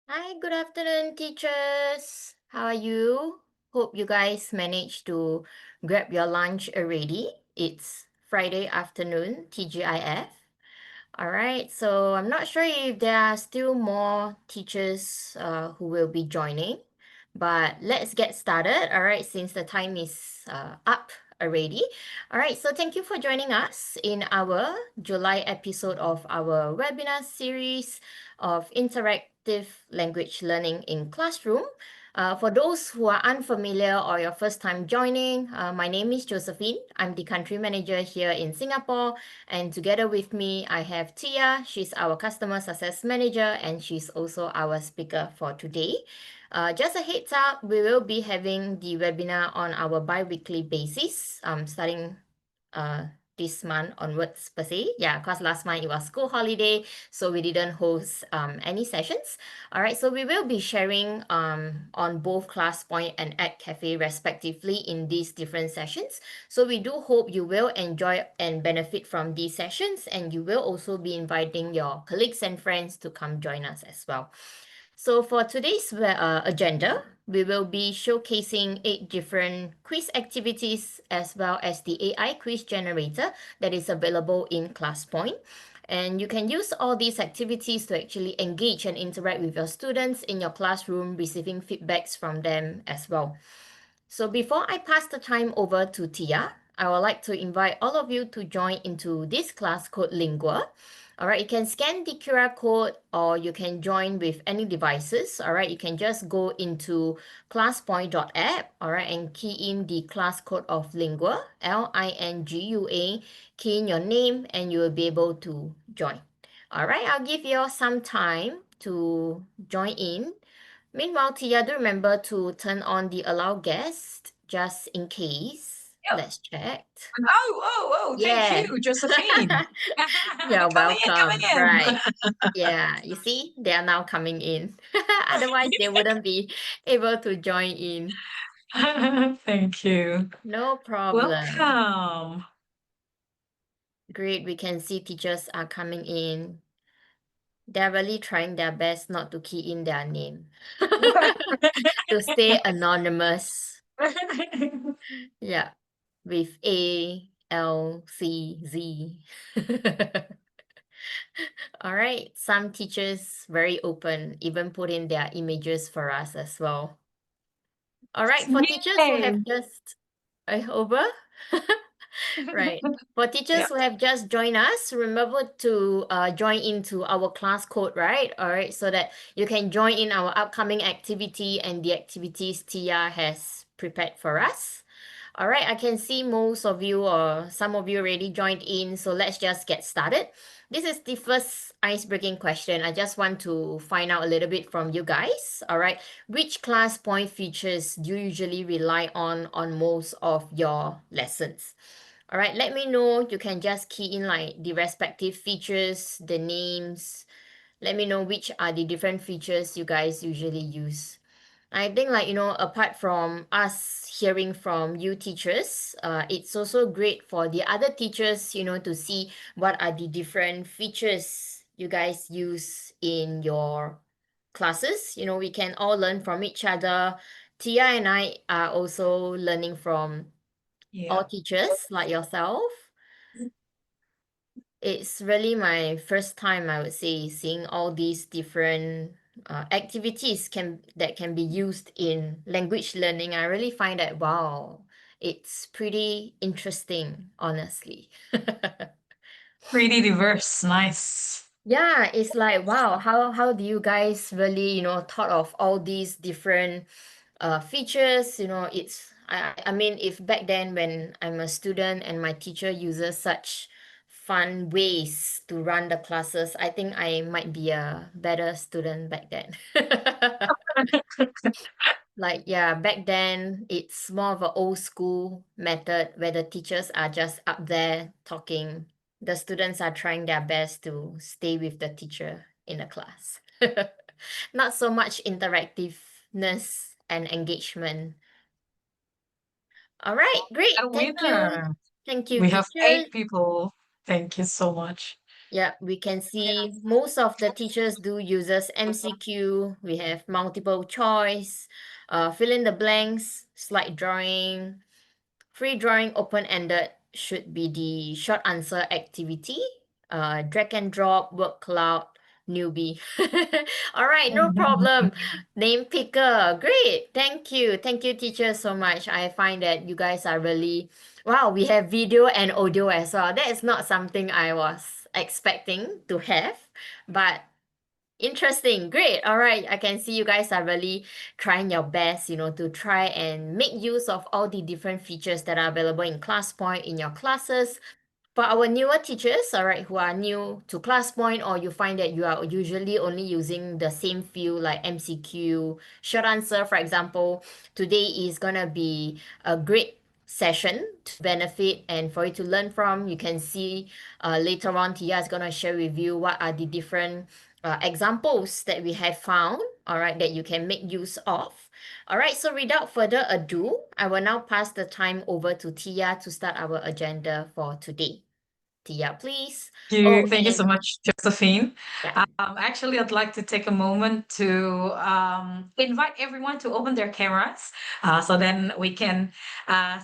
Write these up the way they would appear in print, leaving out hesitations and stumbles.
Hi, good afternoon, teachers. How are you? Hope you guys managed to grab your lunch already. It's Friday afternoon, TGIF. All right, so I'm not sure if there are still more teachers who will be joining, but let's get started. All right, since the time is up already. All right, so thank you for joining us in our July episode of our webinar series of interactive language learning in classroom. For those who are unfamiliar or your first time joining, my name is Josephine. I'm the country manager here in Singapore, and together with me, I have Tia. She's our customer success manager, and she's also our speaker for today. Just a heads up, we will be having the webinar on our bi-weekly basis, starting uh, this month onwards per se. Yeah, because last month it was school holiday, so we didn't host any sessions. All right, so we will be sharing on both ClassPoint and EdCafe respectively in these different sessions. So we do hope you will enjoy and benefit from these sessions, and you will also be inviting your colleagues and friends to come join us as well. So for today's agenda, we will be showcasing 8 different quiz activities as well as the AI quiz generator that is available in ClassPoint. And you can use all these activities to actually engage and interact with your students in your classroom, receiving feedbacks from them as well. So before I pass the time over to Tia, I would like to invite all of you to join into this class called Lingua. All right, you can scan the QR code or you can join with any devices. All right, you can just go into classpoint.app, all right, and key in the class code of Lingua, Lingua, key in your name, and you will be able to join. All right, I'll give you all some time to join in. Meanwhile, Tia, do remember to turn on the allow guest just in case. Yep. Let's check. Thank you, Yeah. Josephine. You're Coming welcome. in. Right. Yeah. You see, they are now coming in. Otherwise, they wouldn't be able to join in. Thank you. No problem. Welcome. Great. We can see teachers are coming in. They're really trying their best not to key in their name to stay anonymous. Yeah. With A, L, C, Z. All right. Some teachers very open, even put in their images for us as well. All right. For teachers who Yay. have just over. Right. For teachers Yep. who have just joined us, remember to join into our class code, right? All right. So that you can join in our upcoming activity and the activities Tia has prepared for us. All right, I can see most of you or some of you already joined in, so let's just get started. This is the first ice-breaking question. I just want to find out a little bit from you guys. All right, which class point features do you usually rely on most of your lessons? All right, let me know. You can just key in like the respective features, the names. Let me know which are the different features you guys usually use. I think like, apart from us hearing from you teachers, it's also great for the other teachers, to see what are the different features you guys use in your classes. We can all learn from each other. Tia and I are also learning from all Yep. teachers like yourself. It's really my first time, I would say, seeing all these different activities that can be used in language learning. I really find that wow, it's pretty interesting, honestly. Pretty diverse. Nice. Yeah, it's like wow, how do you guys really, thought of all these different features? I mean, if back then when I'm a student and my teacher uses such fun ways to run the classes, I think I might be a better student back then. Like, yeah, back then it's more of an old school method where the teachers are just up there talking. The students are trying their best to stay with the teacher in the class. Not so much interactiveness and engagement. All right, A great. Thank you. winner. Thank you, We have teachers. 8 people. Thank you so much. Yeah, we can see most of the teachers do uses MCQ. We have multiple choice, fill in the blanks, slide drawing, free drawing, open-ended should be the short answer activity. Drag and drop, word cloud, newbie. All right, no problem. Name picker. Great. Thank you. Thank you, teachers, so much. I find that you guys are really, wow, we have video and audio as well. That is not something I was expecting to have, but interesting. Great. All right. I can see you guys are really trying your best, to try and make use of all the different features that are available in ClassPoint in your classes. For our newer teachers, all right, who are new to ClassPoint, or you find that you are usually only using the same field like MCQ, short answer, for example, today is gonna be a great session to benefit and for you to learn from. You can see later on, Tia is gonna share with you what are the different examples that we have found, all right, that you can make use of. All right, so without further ado, I will now pass the time over to Tia to start our agenda for today. Tia, please. Oh, Thank you so and much, Josephine. yeah. Actually, I'd like to take a moment to invite everyone to open their cameras so then we can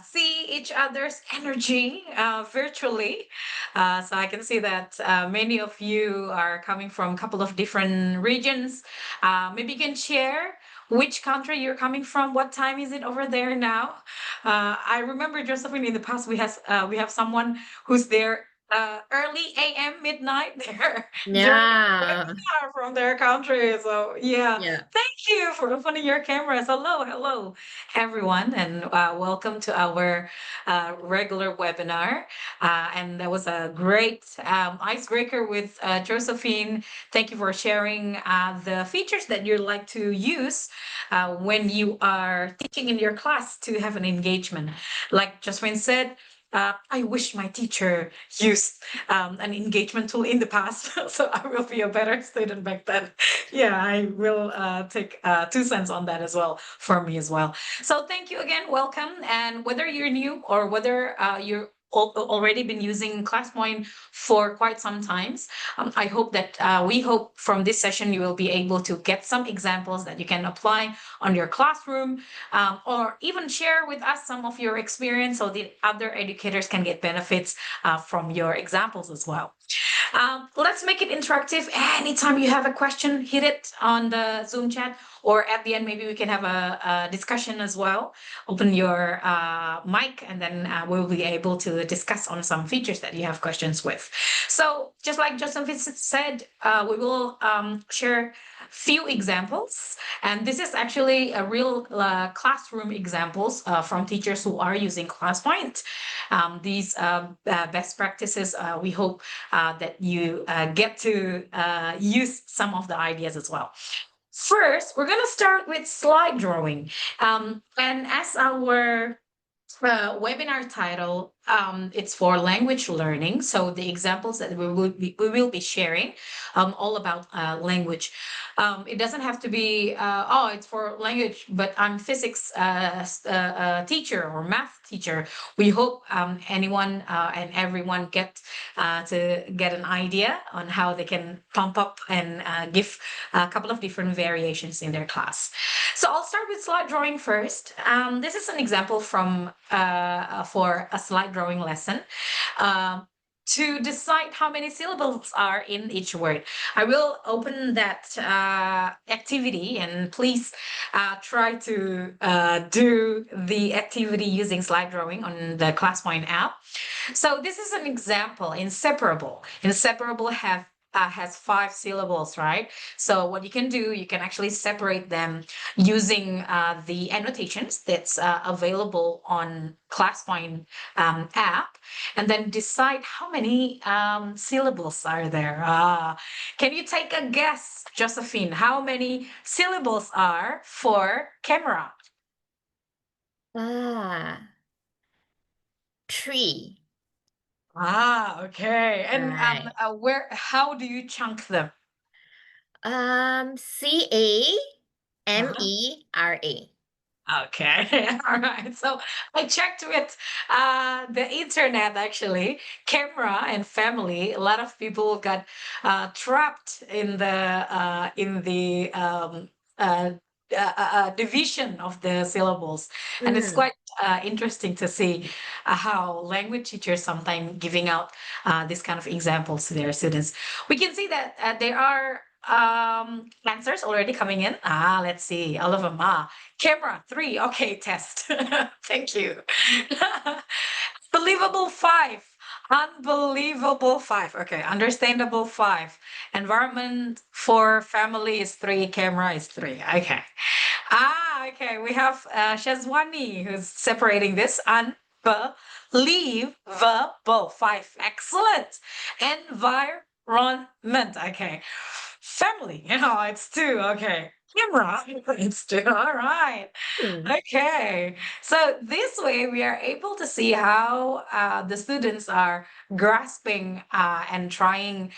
see each other's energy virtually. So I can see that many of you are coming from a couple of different regions. Maybe you can share which country you're coming from. What time is it over there now? I remember, Josephine, in the past we have someone who's there early AM, midnight. They're joining the Yeah. webinar from their country. So yeah, Yeah. thank you for opening your cameras. Hello, everyone, and welcome to our regular webinar. And that was a great icebreaker with Josephine. Thank you for sharing the features that you like to use when you are teaching in your class to have an engagement. Like Josephine said, I wish my teacher used an engagement tool in the past, so I will be a better student back then. Yeah, I will take 2 cents on that as well for me as well. So thank you again, welcome. And whether you're new or whether you're already been using ClassPoint for quite some times, I hope that we hope from this session you will be able to get some examples that you can apply on your classroom, or even share with us some of your experience so the other educators can get benefits from your examples as well. Let's make it interactive. Anytime you have a question, hit it on the Zoom chat, or at the end, maybe we can have a discussion as well. Open your mic, and then we'll be able to discuss on some features that you have questions with. So, just like Justin Vincent said, we will share few examples, and this is actually a real classroom examples from teachers who are using ClassPoint. These best practices, we hope that you get to use some of the ideas as well. First, we're going to start with slide drawing. And as our webinar title, it's for language learning. So the examples that we will be sharing, all about language. It doesn't have to be it's for language, but I'm physics teacher or math teacher. We hope anyone and everyone to get an idea on how they can pump up and give a couple of different variations in their class. So I'll start with slide drawing first. This is an example from for a slide drawing lesson. To decide how many syllables are in each word. I will open that activity, and please try to do the activity using slide drawing on the ClassPoint app. So this is an example. Inseparable. Inseparable has 5 syllables, right? So what you can do, you can actually separate them using the annotations that's available on ClassPoint app, and then decide how many syllables are there. Can you take a guess, Josephine? How many syllables are for camera? Ah, 3. Okay. And Right. how do you chunk them? Uh-huh. CAMERA. Okay. All right. So I checked with the internet actually, camera and family. A lot of people got trapped in the uh, division of the syllables, and it's Mm. quite interesting to see how language teachers sometimes giving out this kind of examples to their students. We can see that there are answers already coming in. Let's see, all of them. Camera, 3. Okay, test. Thank you. Believable, 5. Unbelievable, 5. Okay, understandable, 5. Environment for family is 3. Camera is 3. Okay. Okay. We have Shazwani who's separating this. Unbelievable, 5. Excellent. Environment. Okay. Family. It's 2. Okay. Camera. It's 2. All right. Mm. Okay. So this way we are able to see how the students are grasping and trying,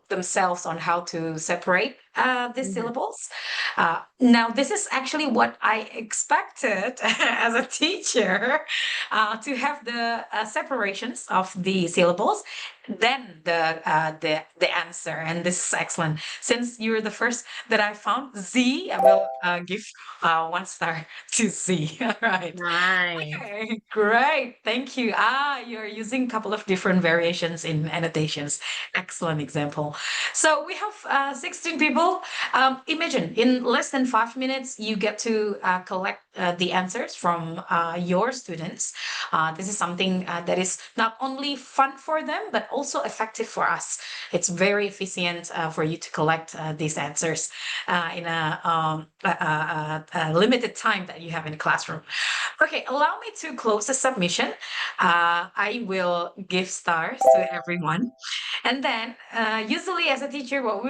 themselves on how to separate these Mhm. syllables. Now, this is actually what I expected as a teacher to have the separations of the syllables, then the answer. And this is excellent. Since you're the first that I found, Z, I will give 1 star to Z. All right. Nice. Okay, great. Thank you. You're using a couple of different variations in annotations. Excellent example. So we have 16 people. Imagine in less than 5 minutes, you get to collect the answers from your students. This is something that is not only fun for them, but also effective for us. It's very efficient for you to collect these answers in a limited time that you have in the classroom. Okay, allow me to close the submission. I will give stars to everyone. And then usually as a teacher, what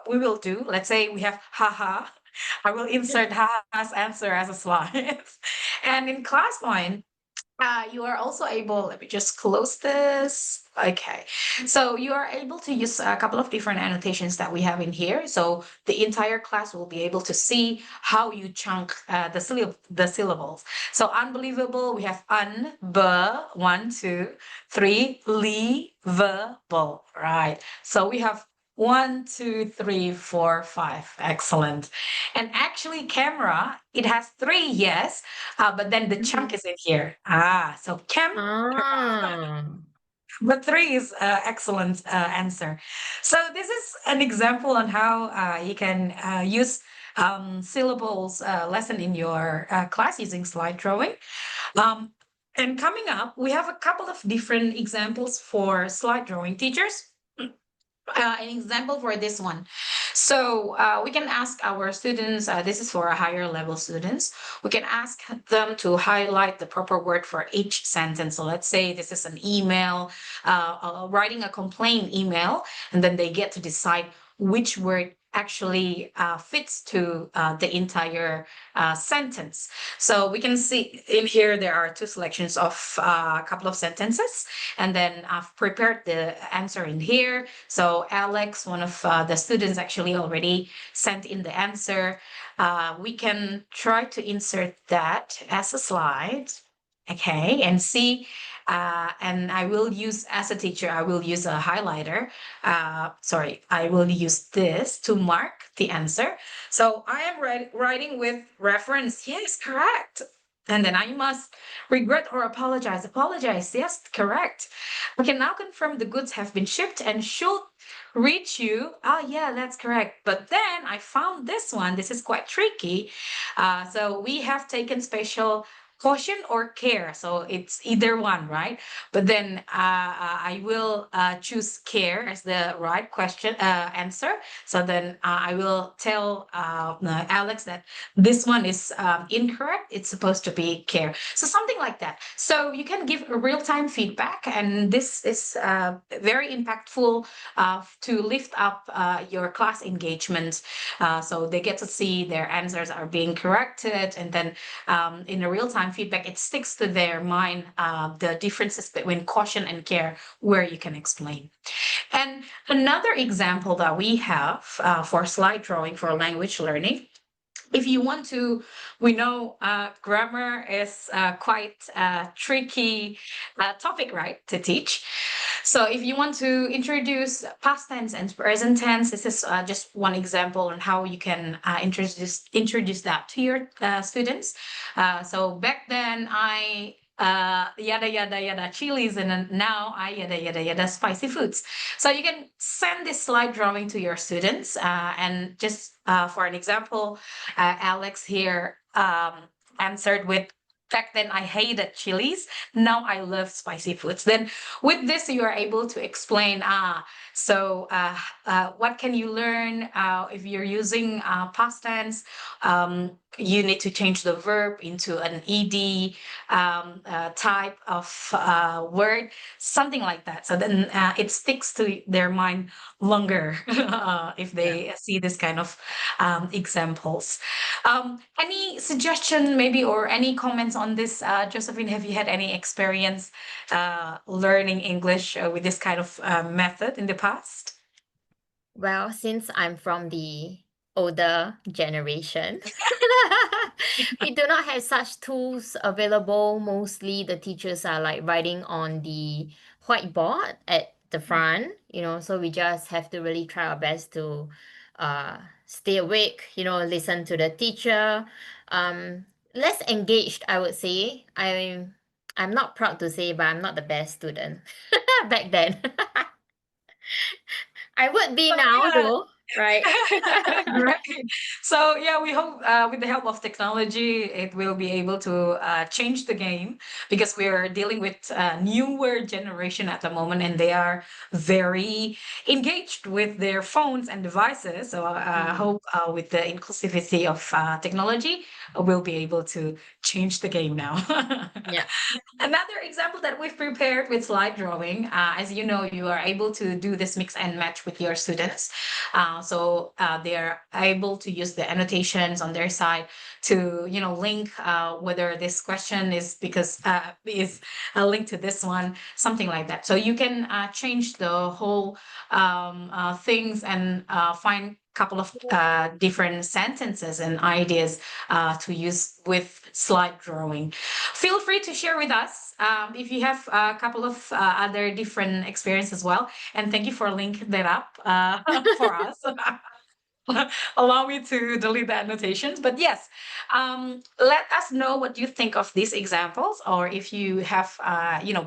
we will do, let's say we have haha, I will insert haha's answer as a slide. And in ClassPoint, you are also able, let me just close this. Okay. So you are able to use a couple of different annotations that we have in here. So the entire class will be able to see how you chunk the syllables. So unbelievable, we have one, two, three, believable. Right. So we have 1, 2, 3, 4, 5. Excellent. And actually, camera, it has 3, yes, but then the chunk Mhm. is in here. So Ah. but 3 is excellent answer. So this is an example on how you can use syllables lesson in your class using slide drawing. Um, and coming up, we have a couple of different examples for slide drawing teachers. An example for this one. So we can ask our students, this is for a higher level students, we can ask them to highlight the proper word for each sentence. So let's say this is an email, writing a complaint email, and then they get to decide which word actually fits to the entire sentence. So we can see in here there are 2 selections of a couple of sentences, and then I've prepared the answer in here. So Alex, one of the students, actually already sent in the answer. We can try to insert that as a slide. Okay, and see, and I will use, as a teacher, I will use a highlighter. Sorry, I will use this to mark the answer. So I am writing with reference. Yes, correct. And then I must regret or apologize. Apologize. Yes, correct. I can now confirm the goods have been shipped and should reach you. Yeah, that's correct. But then I found this one. This is quite tricky. So we have taken special caution or care. So it's either one, right? But then I will choose care as the right question answer. So then I will tell Alex that this one is incorrect. It's supposed to be care. So something like that. So you can give a real-time feedback, and this is very impactful to lift up your class engagement. So they get to see their answers are being corrected, and then in a real-time feedback, it sticks to their mind the differences between caution and care, where you can explain. And another example that we have for slide drawing for language learning, if you want to, we know grammar is quite a tricky topic, right, to teach. So if you want to introduce past tense and present tense, this is just one example on how you can introduce that to your students. So back then I yada yada yada chilies, and then now I yada yada yada spicy foods. So you can send this slide drawing to your students, and just for an example, Alex here answered with, back then I hated chilies. Now I love spicy foods. Then with this, you are able to explain, what can you learn if you're using past tense? You need to change the verb into an ed type of word, something like that. So then it sticks to their mind longer if Yeah. they see this kind of examples. Any suggestion, maybe, or any comments on this, Josephine? Have you had any experience learning English with this kind of method in the past? Well, since I'm from the older generation, we do not have such tools available. Mostly the teachers are like writing on the whiteboard at the front, so we just have to really try our best to stay awake, listen to the teacher. Less engaged, I would say. I'm not proud to say, but I'm not the best student back then. I would be So now yeah, though, right? Right. So yeah, we hope with the help of technology, it will be able to change the game, because we are dealing with a newer generation at the moment, and they are very engaged with their phones and devices. So I Mm, hope with the inclusivity of technology, we'll be able to change the game now. yeah. Another example that we've prepared with slide drawing, as you know, you are able to do this mix and match with your students. So they are able to use the annotations on their side to, link whether this question is because is a link to this one, something like that. So you can change the whole things and find couple of different sentences and ideas to use with slide drawing. Feel free to share with us if you have a couple of other different experiences as well. And thank you for linking that up for us. Allow me to delete the annotations. But yes, let us know what you think of these examples, or if you have,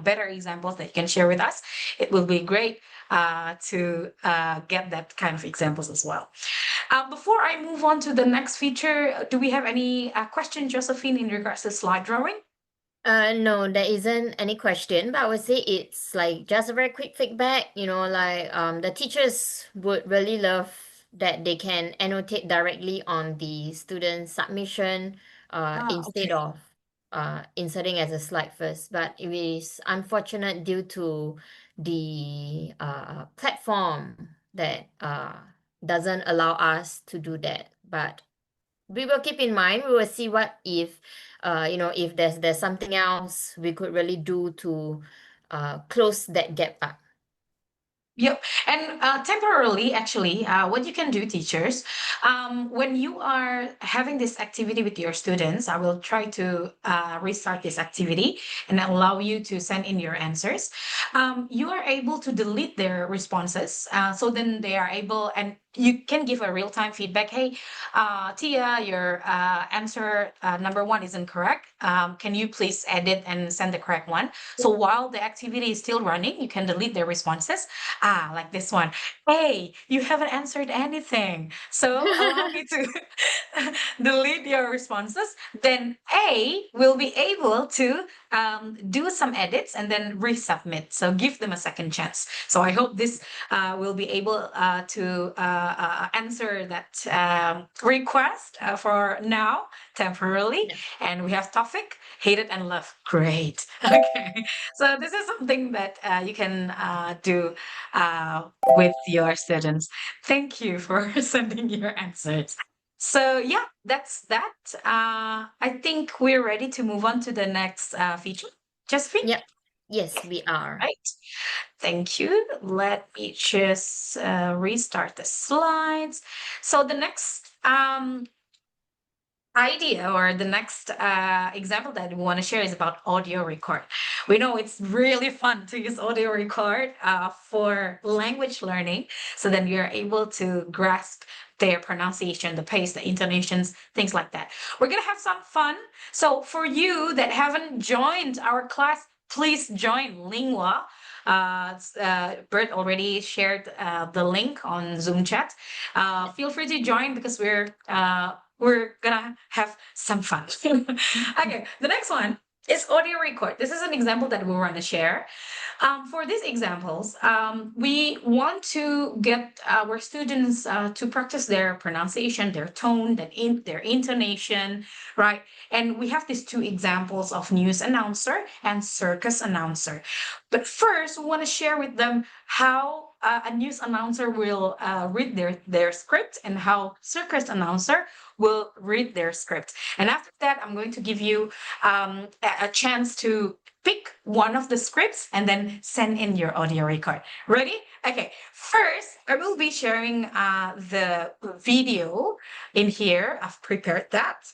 better examples that you can share with us. It will be great to get that kind of examples as well. Before I move on to the next feature, do we have any question, Josephine, in regards to slide drawing? No, there isn't any question, but I would say it's like just a very quick feedback, like the teachers would really love that they can annotate directly on the student submission instead Okay. of inserting as a slide first. But it is unfortunate due to the platform that doesn't allow us to do that. But we will keep in mind. We will see what if if there's something else we could really do to close that gap up. Yep. And temporarily, actually, what you can do, teachers, when you are having this activity with your students, I will try to restart this activity and allow you to send in your answers. You are able to delete their responses. So then they are able, and you can give a real time feedback. Hey, Tia, your answer number one isn't correct. Can you please edit and send the correct one? So while the activity is still running, you can delete their responses. Like this one. Hey, you haven't answered anything. So allow me to delete your responses. Then A will be able to do some edits and then resubmit. So give them a second chance. So I hope this will be able to answer that request for now, temporarily. Yeah. And we have topic, hate it and love. Great. Okay. So this is something that you can do with your students. Thank you for sending your answers. So yeah, that's that. I think we're ready to move on to the next feature. Josephine? Yep. Yes, we are. Right. Thank you. Let me just restart the slides. So the next idea or the next example that we want to share is about audio record. We know it's really fun to use audio record for language learning, so then you're able to grasp their pronunciation, the pace, the intonations, things like that. We're gonna have some fun. So for you that haven't joined our class, please join Lingua. Bert already shared the link on Zoom chat. Feel free to join because we're gonna have some fun. Okay, the next one is audio record. This is an example that we want to share. For these examples, we want to get our students to practice their pronunciation, their tone, their intonation, right? And we have these two examples of news announcer and circus announcer. But first, we want to share with them how a news announcer will read their script and how circus announcer will read their script. And after that, I'm going to give you a chance to pick one of the scripts and then send in your audio record. Ready? Okay. First, I will be sharing the video in here. I've prepared that.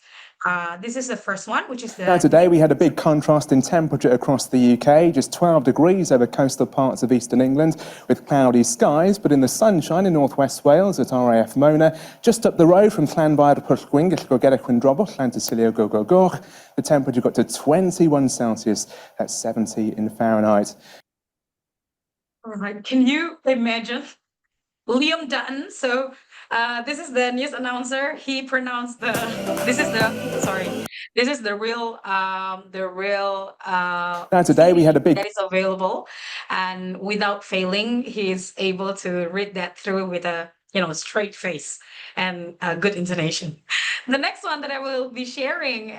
This is the first one, which is Now today we had a big contrast in temperature across the UK, just 12 degrees over coastal parts of eastern England with cloudy skies, but in the sunshine in northwest Wales at RAF Mona, just up the road from Llanfair Pwllgwyn, Gellgo Drobwch, Llantysilio Gogogoch, the temperature got to 21 Celsius, that's 70 in Fahrenheit. All right. Can you imagine Liam Dutton? So this is the news announcer. He pronounced the. This is the. Sorry. This is the real. Now today we had a big. That is available, and without failing, he's able to read that through with a straight face and a good intonation. The next one that I will be sharing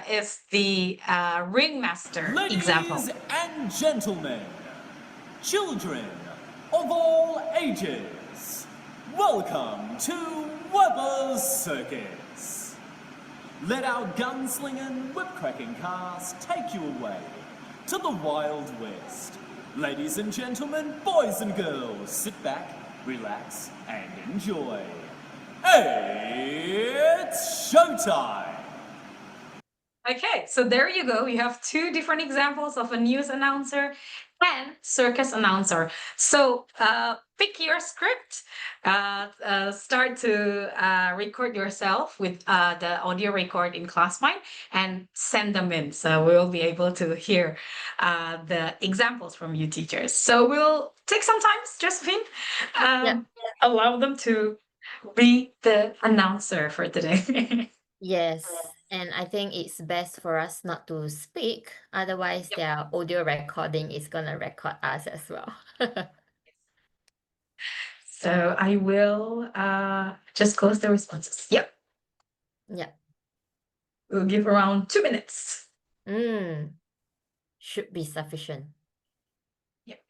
is the ringmaster example. Ladies and gentlemen, children of all ages, welcome to Weber's Circus. Let our gunslinging, whip-cracking cast take you away to the Wild West. Ladies and gentlemen, boys and girls, sit back, relax, and enjoy. It's showtime! Okay, so there you go. You have two different examples of a news announcer and circus announcer. So pick your script, start to record yourself with the audio record in ClassPoint and send them in. So we'll be able to hear the examples from you teachers. So we'll take some time, Josephine, allow them to be the announcer for today. Yes, and I think it's best for us not to speak, otherwise their audio recording is gonna record us as well. So I will just close the responses. Yep. Yeah. We'll give around 2 minutes. Should be sufficient. Yep.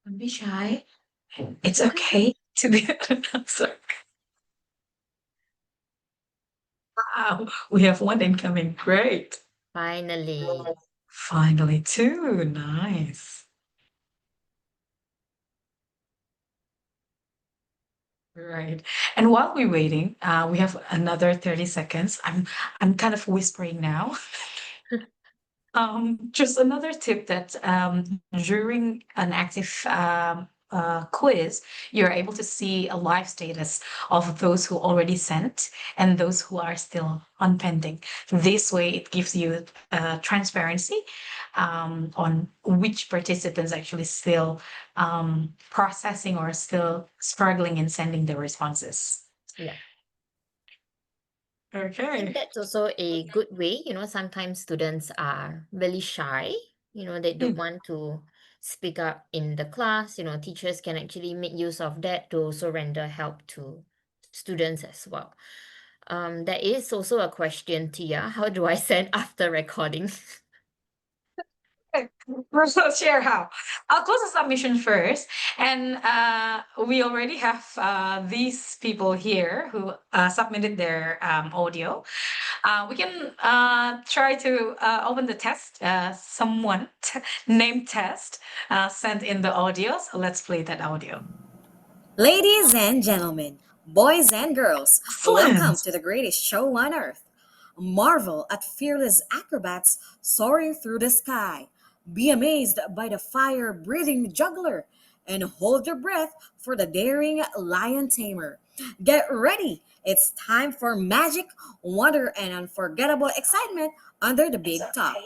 Don't be shy. It's okay to be an announcer. Wow, we have one incoming. Great. Finally. Finally, two. Nice. Right. And while we're waiting, we have another 30 seconds. I'm kind of whispering now. Just another tip that during an active quiz, you're able to see a live status of those who already sent and those who are still on pending. This way, it gives you transparency on which participants actually still processing or still struggling in sending the responses. Yeah. I Okay. think that's also a good way. Sometimes students are really shy. They don't want to speak up in the class. Teachers can actually make use of that to also render help to students as well. There is also a question, Tia. How do I send after recording? We'll share how. I'll close the submission first. And we already have these people here who submitted their audio. We can try to open the test. Someone named Test sent in the audio. So let's play that audio. Ladies and gentlemen, boys and girls, welcome Excellent. to the greatest show on earth. Marvel at fearless acrobats soaring through the sky. Be amazed by the fire breathing juggler and hold your breath for the daring lion tamer. Get ready! It's time for magic, wonder, and unforgettable excitement under the big top.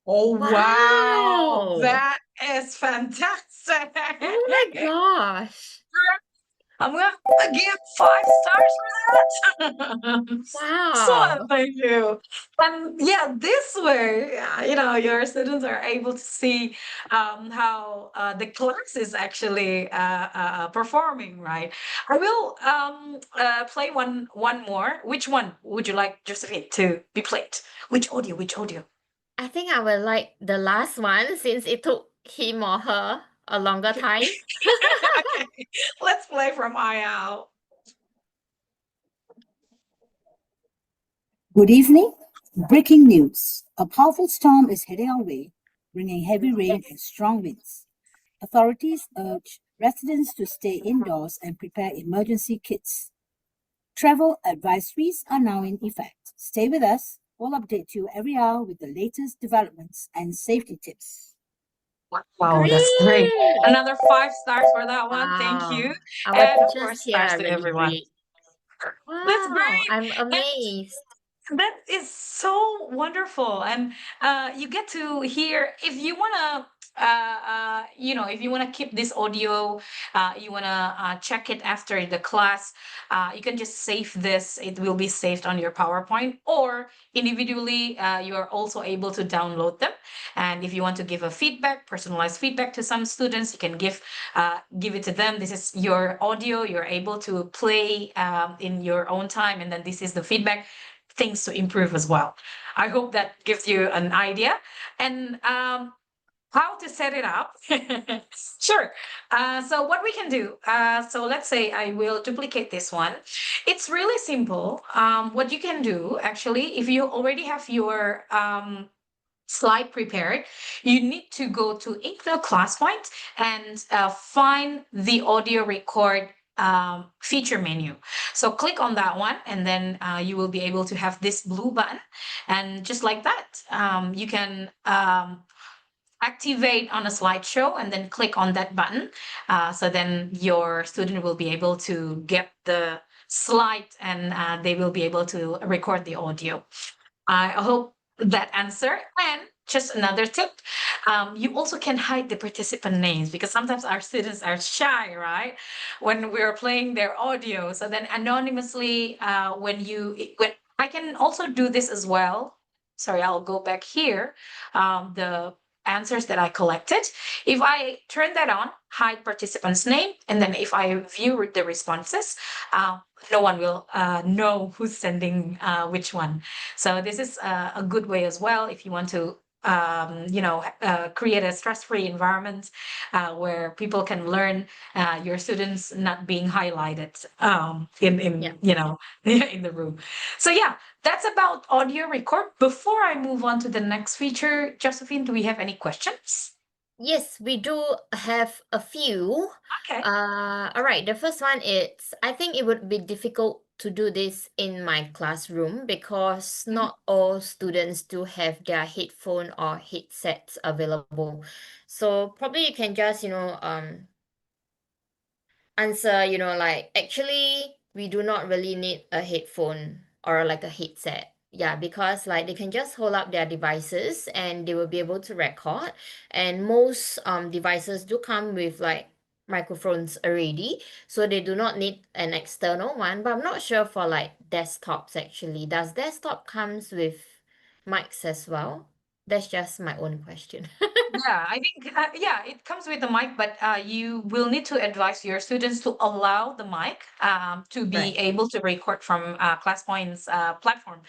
Oh, wow. Wow. That is fantastic. Oh my gosh. I'm gonna give 5 stars for that. Excellent, Wow. thank you. And yeah, this way, your students are able to see how the class is actually performing, right? I will play one more. Which one would you like, Josephine, to be played? Which audio? Which audio? I think I will like the last one since it took him or her a longer time. Okay, let's play from IL. Good evening. Breaking news. A powerful storm is heading our way, bringing heavy rain and strong winds. Authorities urge residents to stay indoors and prepare emergency kits. Travel advisories are now in effect. Stay with us. We'll update you every hour with the latest developments and safety tips. Wow, that's great. Great. Another 5 stars for that one. Thank you. Wow. Our And of teachers course, here stars are to really everyone. great. That's Wow. great. I'm amazed. That is so wonderful, and you get to hear if you wanna, if you wanna keep this audio, you wanna check it after the class. You can just save this. It will be saved on your PowerPoint, or individually, you are also able to download them. And if you want to give a feedback, personalized feedback to some students, you can give it to them. This is your audio. You're able to play in your own time, and then this is the feedback, things to improve as well. I hope that gives you an idea. And how to set it up. Sure. So what we can do, so let's say I will duplicate this one. It's really simple. What you can do, actually, if you already have your slide prepared, you need to go to Intel ClassPoint and find the audio record feature menu. So click on that one, and then you will be able to have this blue button. And just like that, you can activate on a slideshow and then click on that button. So then your student will be able to get the slide, and they will be able to record the audio. I hope that answer. And just another tip, you also can hide the participant names, because sometimes our students are shy, right? When we're playing their audio. So then anonymously, when I can also do this as well. Sorry, I'll go back here. The answers that I collected. If I turn that on, hide participant's name, and then if I view the responses, no one will know who's sending which one. So this is a good way as well if you want to create a stress-free environment where people can learn, your students not being highlighted Yeah. in the room. So yeah, that's about audio record. Before I move on to the next feature, Josephine, do we have any questions? Yes, we do have a few. Okay. All right. The first one is, I think it would be difficult to do this in my classroom because not all students do have their headphone or headsets available. So probably you can just, answer, like, actually, we do not really need a headphone or like a headset. Yeah, because like they can just hold up their devices and they will be able to record. And most devices do come with like microphones already, so they do not need an external one. But I'm not sure for like desktops actually. Does desktop comes with mics as well? That's just my own question. Yeah, I think, yeah, it comes with the mic, but you will need to advise your students to allow the mic to be Right. able to record from ClassPoint's platform,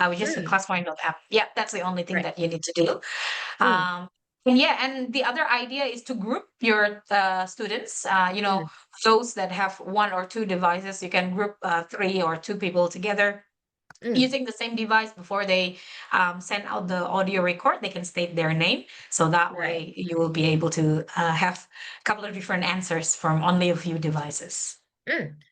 which is the Mm, ClassPoint app. Yeah, that's the only thing right. that you need to do. Mm. Um, And yeah, and the other idea is to group your students. Mm, Those that have one or two devices, you can group three or two people together mm, using the same device. Before they send out the audio record, they can state their name. So that right. way you will be able to have a couple of different answers from only a few devices.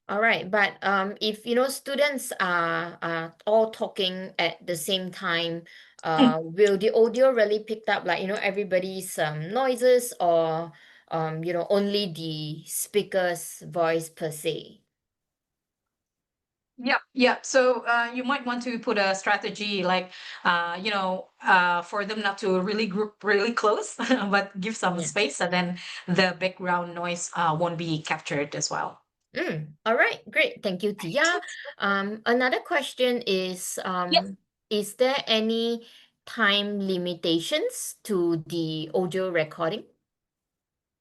All right, but if students are all talking at the same time, will the audio really pick up like everybody's noises, or only the speaker's voice per se? Yeah, yeah. So you might want to put a strategy like, for them not to really group really close, but give some Yeah. space, and then the background noise won't be captured as well. All right, great. Thank you, Tia. Another question Yeah, is there any time limitations to the audio recording?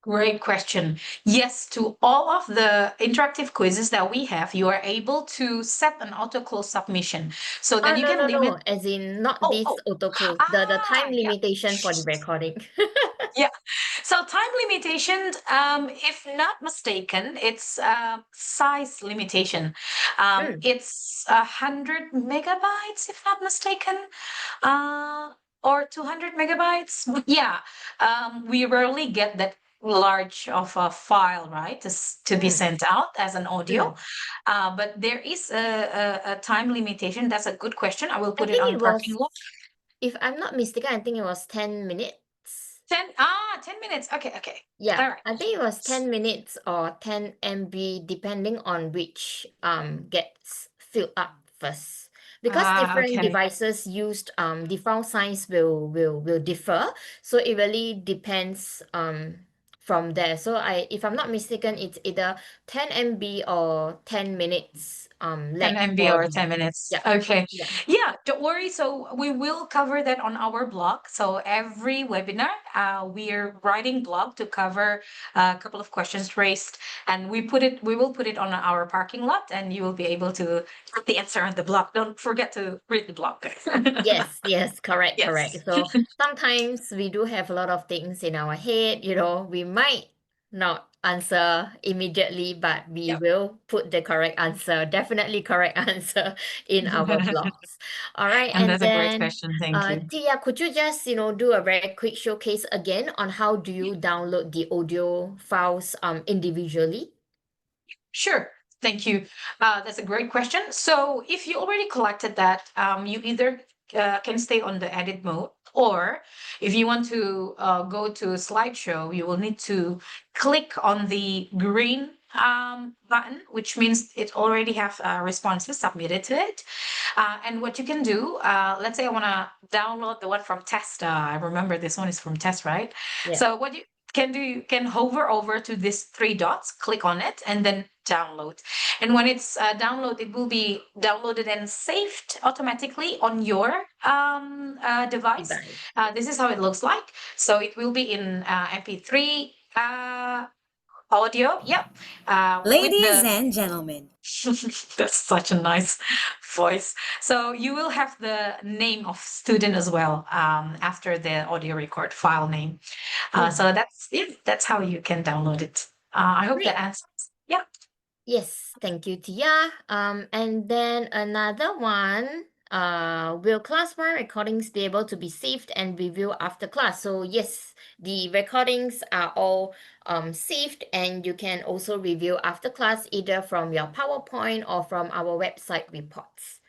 great question. Yes, to all of the interactive quizzes that we have, you are able to set an auto close submission. So Oh, then you no, can no, limit. no. As in, not Oh, this oh, autoclose, the time yeah. limitation for the recording. Yeah. So time limitation, if not mistaken, it's size limitation. Mm, It's 100 megabytes, if not mistaken, uh, or 200 megabytes. Yeah. We rarely get that large of a file, right, to be mm, sent out as an audio. mm. But there is a time limitation. That's a good question. I will I put it think on it parking was, lot. if I'm not mistaken, I think it was 10 minutes. 10 minutes. Okay, okay. Yeah, All right. I think it was 10 minutes or 10 MB, depending on which gets filled up first. Because different Okay. devices used the file size will differ. So it really depends from there. So if I'm not mistaken, it's either 10 MB or 10 minutes 10 lag MB for or the 10 minutes. yeah. Okay. Yeah. Yeah, don't worry. So we will cover that on our blog. So every webinar, we're writing blog to cover a couple of questions raised, and we will put it on our parking lot, and you will be able to get the answer on the blog. Don't forget to read the blog. Yes, yes, correct, correct. Yes. So sometimes we do have a lot of things in our head, we might not answer immediately, but we Yep. will put the correct answer, definitely correct answer in our blogs. All right, And and that's a great then question. Thank you. Tia, could you just, do a very quick showcase again on how do you download the audio files individually? Sure. Thank you. That's a great question. So if you already collected that, you either can stay on the edit mode, or if you want to go to slideshow, you will need to click on the green button, which means it already have responses submitted to it. And what you can do, let's say I want to download the one from test. I remember this one is from test, right? Yeah, So what you can do, you can hover over to these three dots, click on it, and then download. And when it's download, it will be downloaded and saved automatically on your device. device. This is how it looks like. So it will be in MP3 audio. Yep. With Ladies the and gentlemen, That's such a nice voice. So you will have the name of student as well after the audio record file name. Mm, So that's how you can download it. I hope that great. answers. Yeah, Yes, thank you, Tia. And then another one, will ClassPoint recordings be able to be saved and reviewed after class? So yes, the recordings are all saved, and you can also review after class either from your PowerPoint or from our website reports.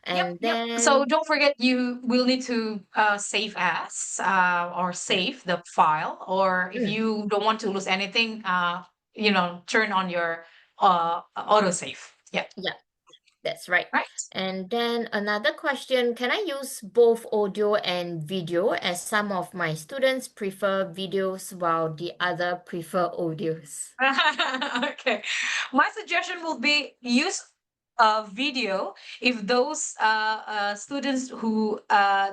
yep, And yep. So then don't forget, you will need to save as or yeah, save the file, or if mm, you don't want to lose anything, turn on your autosave. Yeah, yeah, that's right. right. And then another question, can I use both audio and video, as some of my students prefer videos while the other prefer audios? Okay. My suggestion will be use a video if those students who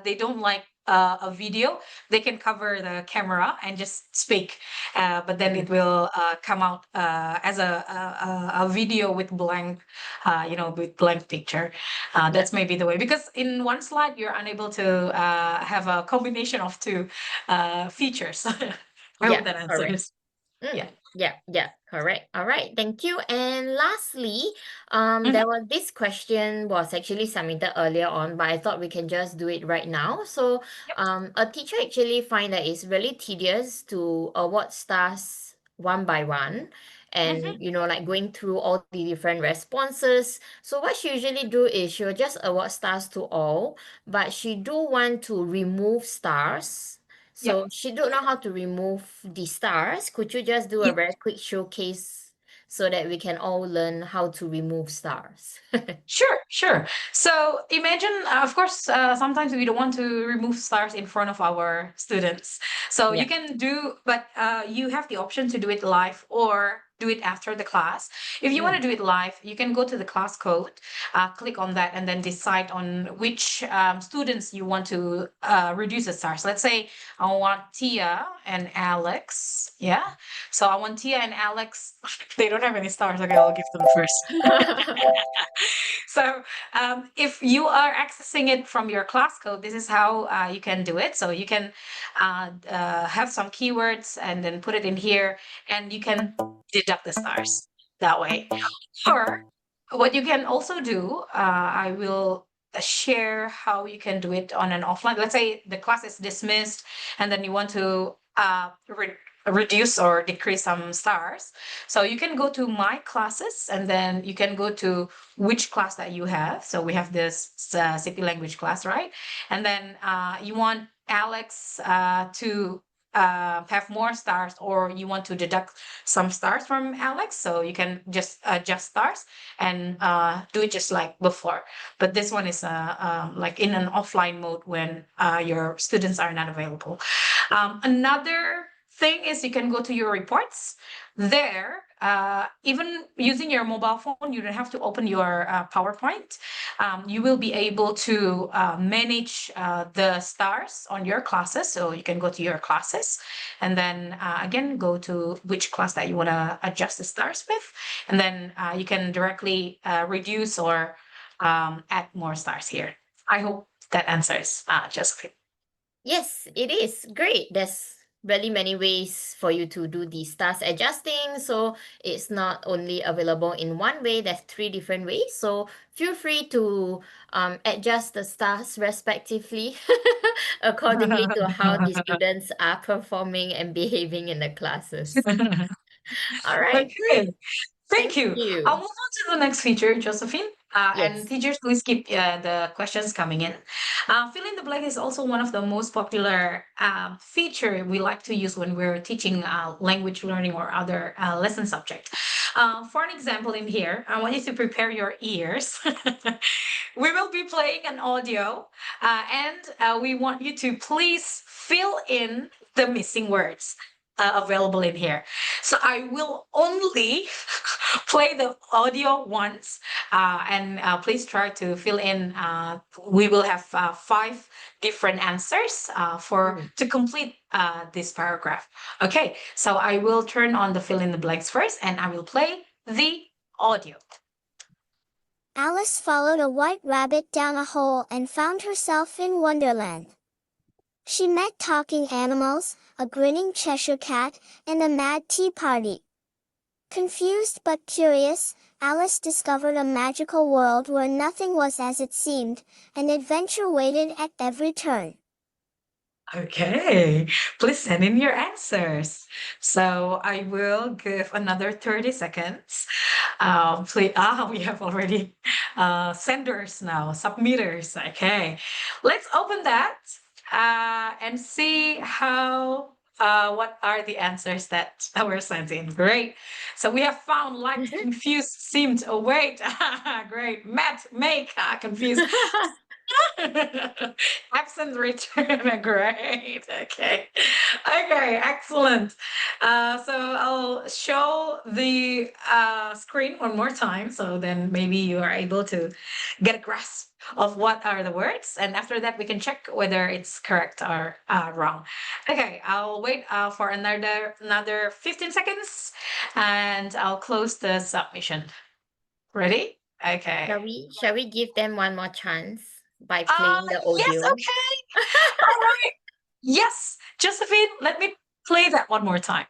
they don't like a video, they can cover the camera and just speak, but then it will come out as a video with blank, with blank picture. That's maybe the way, because in one slide you're unable to have a combination of two features. I hope that Correct. answers. Yeah. Yeah, correct. All right, thank you. And lastly, there was this question was actually submitted earlier on, but I thought we can just do it right now. So, Yep. a teacher actually find that it's really tedious to award stars one by one, Mhm. and like going through all the different responses. So what she usually do is she'll just award stars to all, but she do want to remove stars. So Yep. she don't know how to remove the stars. Could you just do a very quick showcase so that we can all learn how to remove stars? Sure, sure. So imagine, of course, sometimes we don't want to remove stars in front of our students. So you Yeah. can do, but you have the option to do it live or do it after the class. If you want to Mm. do it live, you can go to the class code, click on that, and then decide on which students you want to reduce the stars. Let's say I want Tia and Alex. Yeah. So I want Tia and Alex. They don't have any stars. Okay, I'll give them first. So if you are accessing it from your class code, this is how you can do it. So you can have some keywords and then put it in here, and you can deduct the stars that way. Or what you can also do, I will share how you can do it on an offline. Let's say the class is dismissed, and then you want to reduce or decrease some stars. So you can go to my classes, and then you can go to which class that you have. So we have this CP language class, right? And then you want Alex to have more stars, or you want to deduct some stars from Alex. So you can just adjust stars and do it just like before. But this one is like in an offline mode when your students are not available. Another thing is you can go to your reports there. Even using your mobile phone, you don't have to open your PowerPoint. You will be able to manage the stars on your classes. So you can go to your classes and then again go to which class that you want to adjust the stars with. And then you can directly reduce or add more stars here. I hope that answers Josephine. Yes, it is great. There's really many ways for you to do the stars adjusting. So it's not only available in one way, there's three different ways. So feel free to adjust the stars respectively accordingly to how the students are performing and behaving in the classes. All right, Okay. great. Thank Thank you. I'll you. move on to the next feature, Josephine. And Yes. teachers, please keep the questions coming in. Fill in the blank is also one of the most popular feature we like to use when we're teaching language learning or other lesson subject. For an example in here, I want you to prepare your ears. We will be playing an audio, and we want you to please fill in the missing words available in here. So I will only play the audio once, and please try to fill in. We will have 5 different answers for Mm. to complete this paragraph. Okay, so I will turn on the fill in the blanks first, and I will play the audio. Alice followed a white rabbit down a hole and found herself in Wonderland. She met talking animals, a grinning Cheshire cat, and a mad tea party. Confused but curious, Alice discovered a magical world where nothing was as it seemed, and adventure waited at every turn. Okay, please send in your answers. So I will give another 30 seconds. Please, we have already senders now, submitters. Okay, let's open that and see how what are the answers that were sent in. Great. So we have found like confused seemed. Oh wait, great. Matt make confused. Absent return. Great. Okay. Okay. Excellent. So I'll show the screen one more time. So then maybe you are able to get a grasp of what are the words. And after that, we can check whether it's correct or wrong. Okay. I'll wait for another 15 seconds and I'll close the submission. Ready? Okay. Shall we give them one more chance by playing the Yes, audio? okay. All right. Yes, Josephine, let me play that one more time.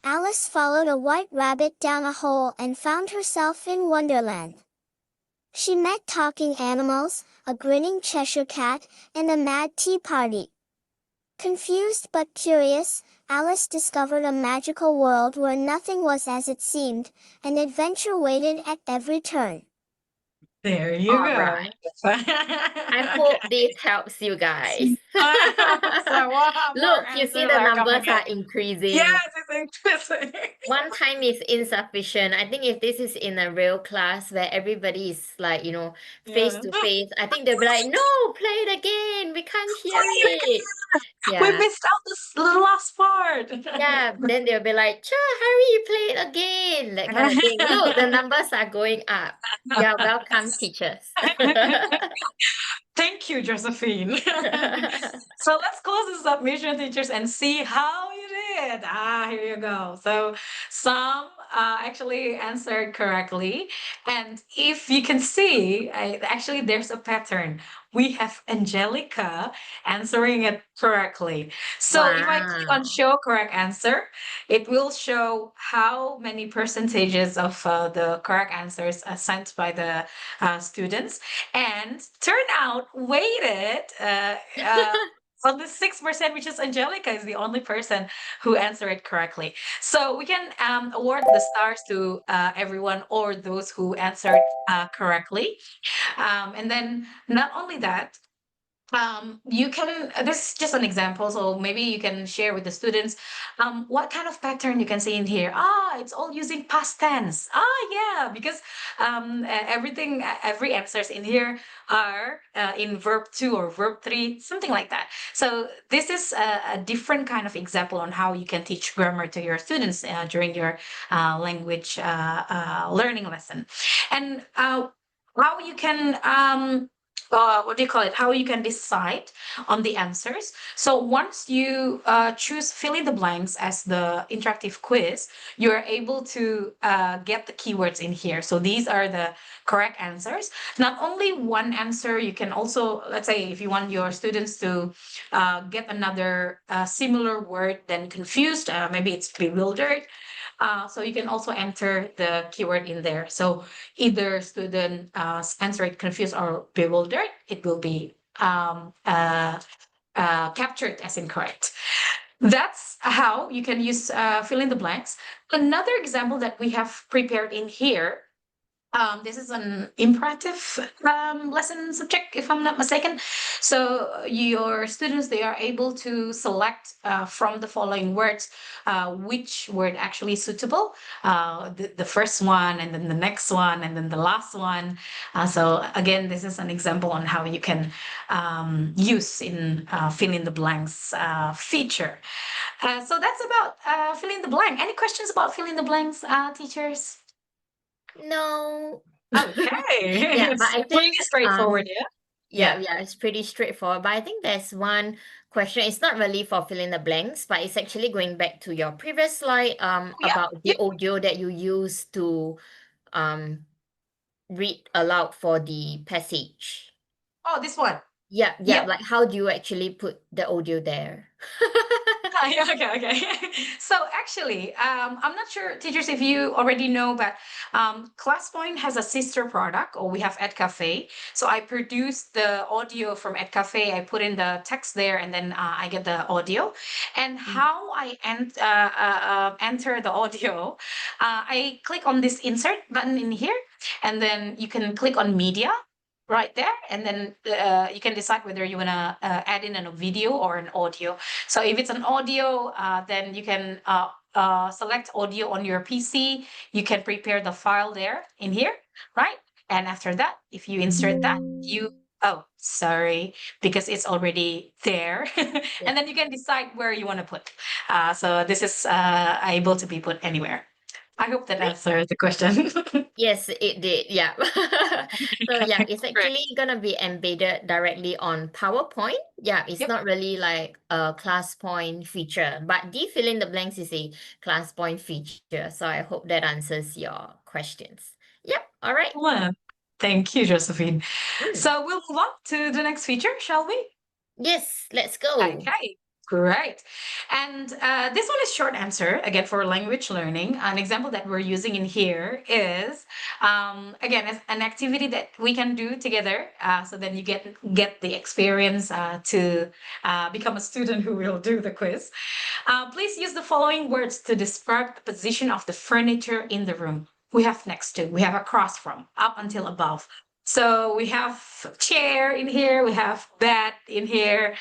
Alice followed a white rabbit down a hole and found herself in Wonderland. She met talking animals, a grinning Cheshire cat, and a mad tea party. Confused but curious, Alice discovered a magical world where nothing was as it seemed, and adventure waited at every turn. There you All go. right. I hope this helps you guys. So what more Look, you see answers the are coming numbers in? are increasing. Yes, it's interesting. One time is insufficient. I think if this is in a real class where everybody is like, face Yeah. to face, I think they'll be like, no, play it again. We can't hear it. We Yeah. missed out the last part. Yeah. Then they'll be like, Cha, hurry, play it again. That kind of thing. Look, the numbers are going up. Yeah, welcome, teachers. Thank you, Josephine. So let's close the submission, teachers, and see how you did. Here you go. So some actually answered correctly. And if you can see, actually, there's a pattern. We have Angelica answering it correctly. So if I click on Wow. show correct answer, it will show how many percentages of the correct answers are sent by the students. And turn out, weighted on the 6%, which is Angelica, is the only person who answered it correctly. So we can award the stars to everyone or those who answered correctly. And then not only that, you can, this is just an example, so maybe you can share with the students what kind of pattern you can see in here. It's all using past tense. Yeah, because every answers in here are in verb 2 or verb 3, something like that. So this is a different kind of example on how you can teach grammar to your students during your language learning lesson. And how you can what do you call it? How you can decide on the answers. So once you choose fill in the blanks as the interactive quiz, you're able to get the keywords in here. So these are the correct answers. Not only one answer, you can also, let's say, if you want your students to get another similar word than confused, maybe it's bewildered. So you can also enter the keyword in there. So either student answer it confused or bewildered, it will be captured as incorrect. That's how you can use fill in the blanks. Another example that we have prepared in here, this is an imperative lesson subject, if I'm not mistaken. So your students, they are able to select from the following words which word actually suitable. The first one, and then the next one, and then the last one. So again, this is an example on how you can use in fill in the blanks feature. So that's about fill in the blank. Any questions about fill in the blanks, teachers? No. Okay. Yeah, but It's I pretty think straightforward, yeah? yeah, it's pretty straightforward. But I think there's one question. It's not really for filling the blanks, but it's actually going back to your previous slide Yeah. about the audio that you use to um read aloud for the passage. Oh, this one. Yeah, Yep. like how do you actually put the audio there? Yeah, okay. So actually, I'm not sure, teachers, if you already know, but ClassPoint has a sister product, or we have EdCafe. So I produce the audio from EdCafe. I put in the text there, and then I get the audio. And how I enter the audio, I click on this insert button in here, and then you can click on media right there, and then you can decide whether you want to add in a video or an audio. So if it's an audio, then you can select audio on your PC. You can prepare the file there in here, right? And after that, if you insert that, you oh, sorry, because it's already there. Yeah. And then you can decide where you want to put. So this is able to be put anywhere. I hope that Great. answers the question. Yes, it did. Yeah. So yeah, it's Great. actually gonna be embedded directly on PowerPoint. Yeah, it's Yep. not really like a ClassPoint feature, but the fill in the blanks is a ClassPoint feature. So I hope that answers your questions. Yep. All right. Excellent. Thank you, Josephine. Mm. So we'll move on to the next feature, shall we? Yes, let's go. Okay, great. And this one is short answer, again, for language learning. An example that we're using in here is, again, it's an activity that we can do together. So then you get the experience to become a student who will do the quiz. Please use the following words to describe the position of the furniture in the room. We have next to, we have across from, up until above. So we have chair in here, we have bed in here,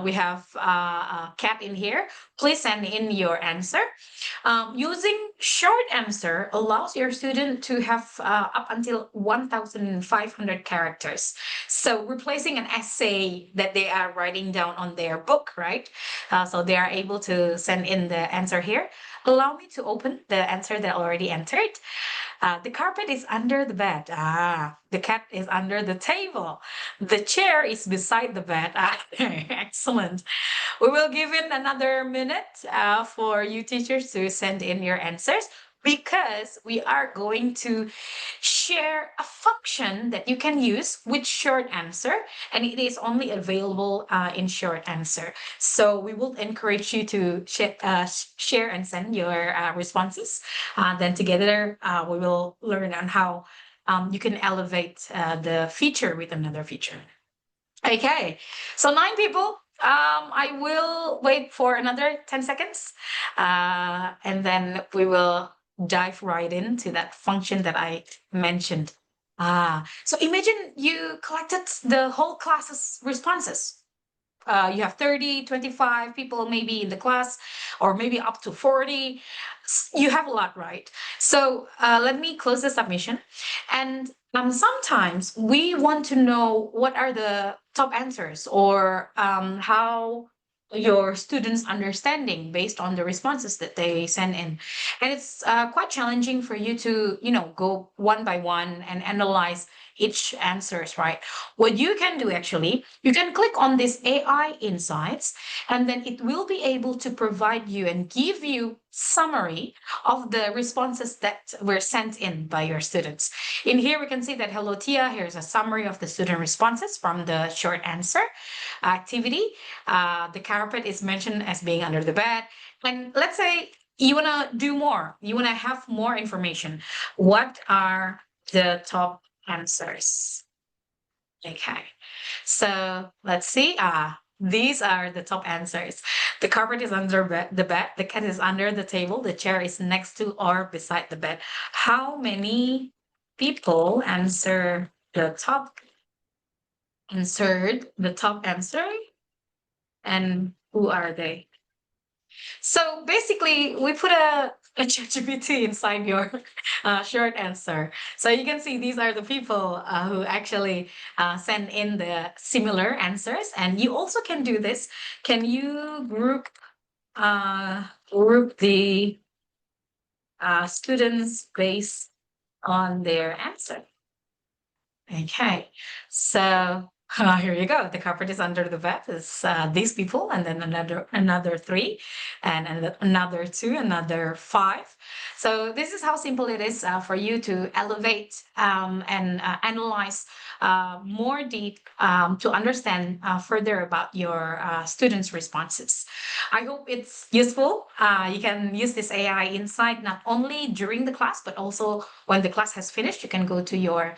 we have a cat in here. Please send in your answer. Using short answer allows your student to have up until 1,500 characters. So replacing an essay that they are writing down on their book, right? So they are able to send in the answer here. Allow me to open the answer that already entered. The carpet is under the bed. The cat is under the table. The chair is beside the bed. Excellent. We will give it another minute for you teachers to send in your answers because we are going to share a function that you can use with short answer, and it is only available in short answer. So we will encourage you to share and send your responses. Then together we will learn on how you can elevate the feature with another feature. Okay, so 9 people. I will wait for another 10 seconds, and then we will dive right into that function that I mentioned. So imagine you collected the whole class's responses. You have 30, 25 people maybe in the class, or maybe up to 40. You have a lot, right? So let me close the submission. And sometimes we want to know what are the top answers, or how your students understanding based on the responses that they send in. And it's quite challenging for you to go one by one and analyze each answers, right? What you can do, actually, you can click on this AI insights, and then it will be able to provide you and give you summary of the responses that were sent in by your students. In here, we can see that, hello, Tia, here's a summary of the student responses from the short answer activity. The carpet is mentioned as being under the bed. And let's say you want to do more, you want to have more information. What are the top answers? Okay, so let's see. These are the top answers. The carpet is under the bed. The cat is under the table. The chair is next to or beside the bed. How many people answered the top answer? And who are they? So basically, we put a ChatGPT inside your short answer. So you can see these are the people who actually send in the similar answers. And you also can do this. Can you group the students based on their answer? Okay, so here you go. The carpet is under the bed. Is these people, and then another three, and another two, another five. So this is how simple it is for you to elevate and analyze more deep to understand further about your students' responses. I hope it's useful. You can use this AI insight not only during the class, but also when the class has finished. You can go to your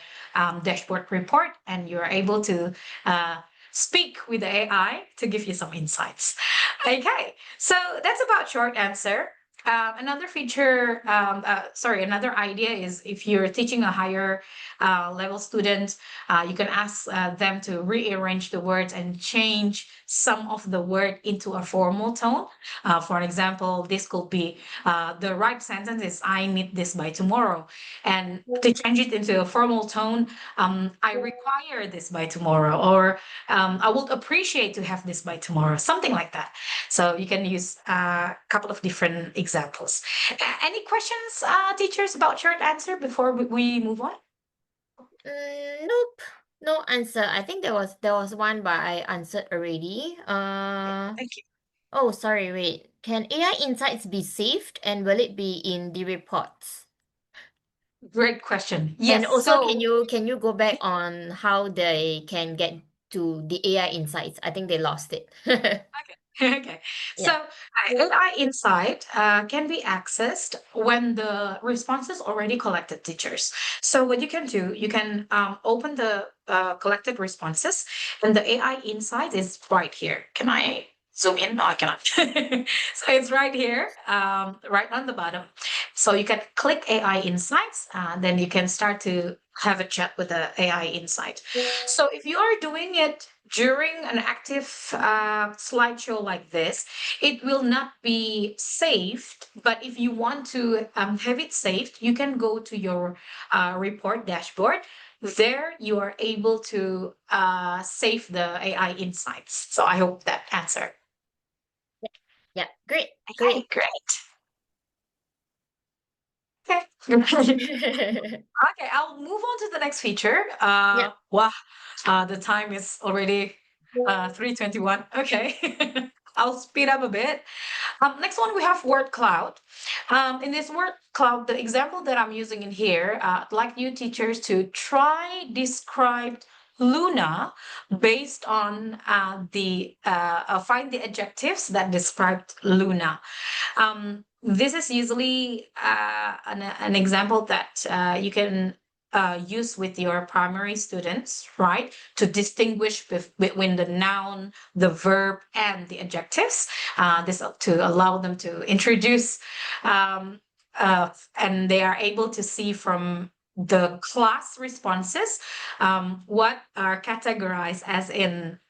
dashboard report, and you're able to speak with the AI to give you some insights. Okay, so that's about short answer. Another feature, another idea is if you're teaching a higher level student, you can ask them to rearrange the words and change some of the word into a formal tone. For example, this could be the right sentence is I need this by tomorrow. And to change it into a formal tone, I require this by tomorrow, or I would appreciate to have this by tomorrow, something like that. So you can use a couple of different examples. Any questions, teachers, about short answer before we move on? Nope. No answer. I think there was one, but I answered already. Thank you. Oh, sorry, wait. Can AI insights be saved and will it be in the reports? Great question. And Yes. also, So can you go back on how they can get to the AI insights? I think they lost it. okay. So Yeah. AI Insight can be accessed when the responses already collected, teachers. So what you can do, you can open the collected responses, and the AI Insight is right here. Can I zoom in? No, I cannot. So it's right here, right on the bottom. So you can click AI Insights, then you can start to have a chat with the AI Insight. So if you are doing it during an active slideshow like this, it will not be saved. But if you want to have it saved, you can go to your report dashboard. There you are able to save the AI insights. So I hope that answered. Yeah. Great. Okay, Great. great. Okay. Okay, I'll move on to the next feature. Yeah. Wow, the time is already 3:21. Okay. I'll speed up a bit. Next one, we have word cloud. In this word cloud, the example that I'm using in here, I'd like you teachers to try describe Luna based on find the adjectives that described Luna. This is usually an example that you can use with your primary students, right? To distinguish between the noun, the verb, and the adjectives. This to allow them to introduce, um, and they are able to see from the class responses what are categorized as in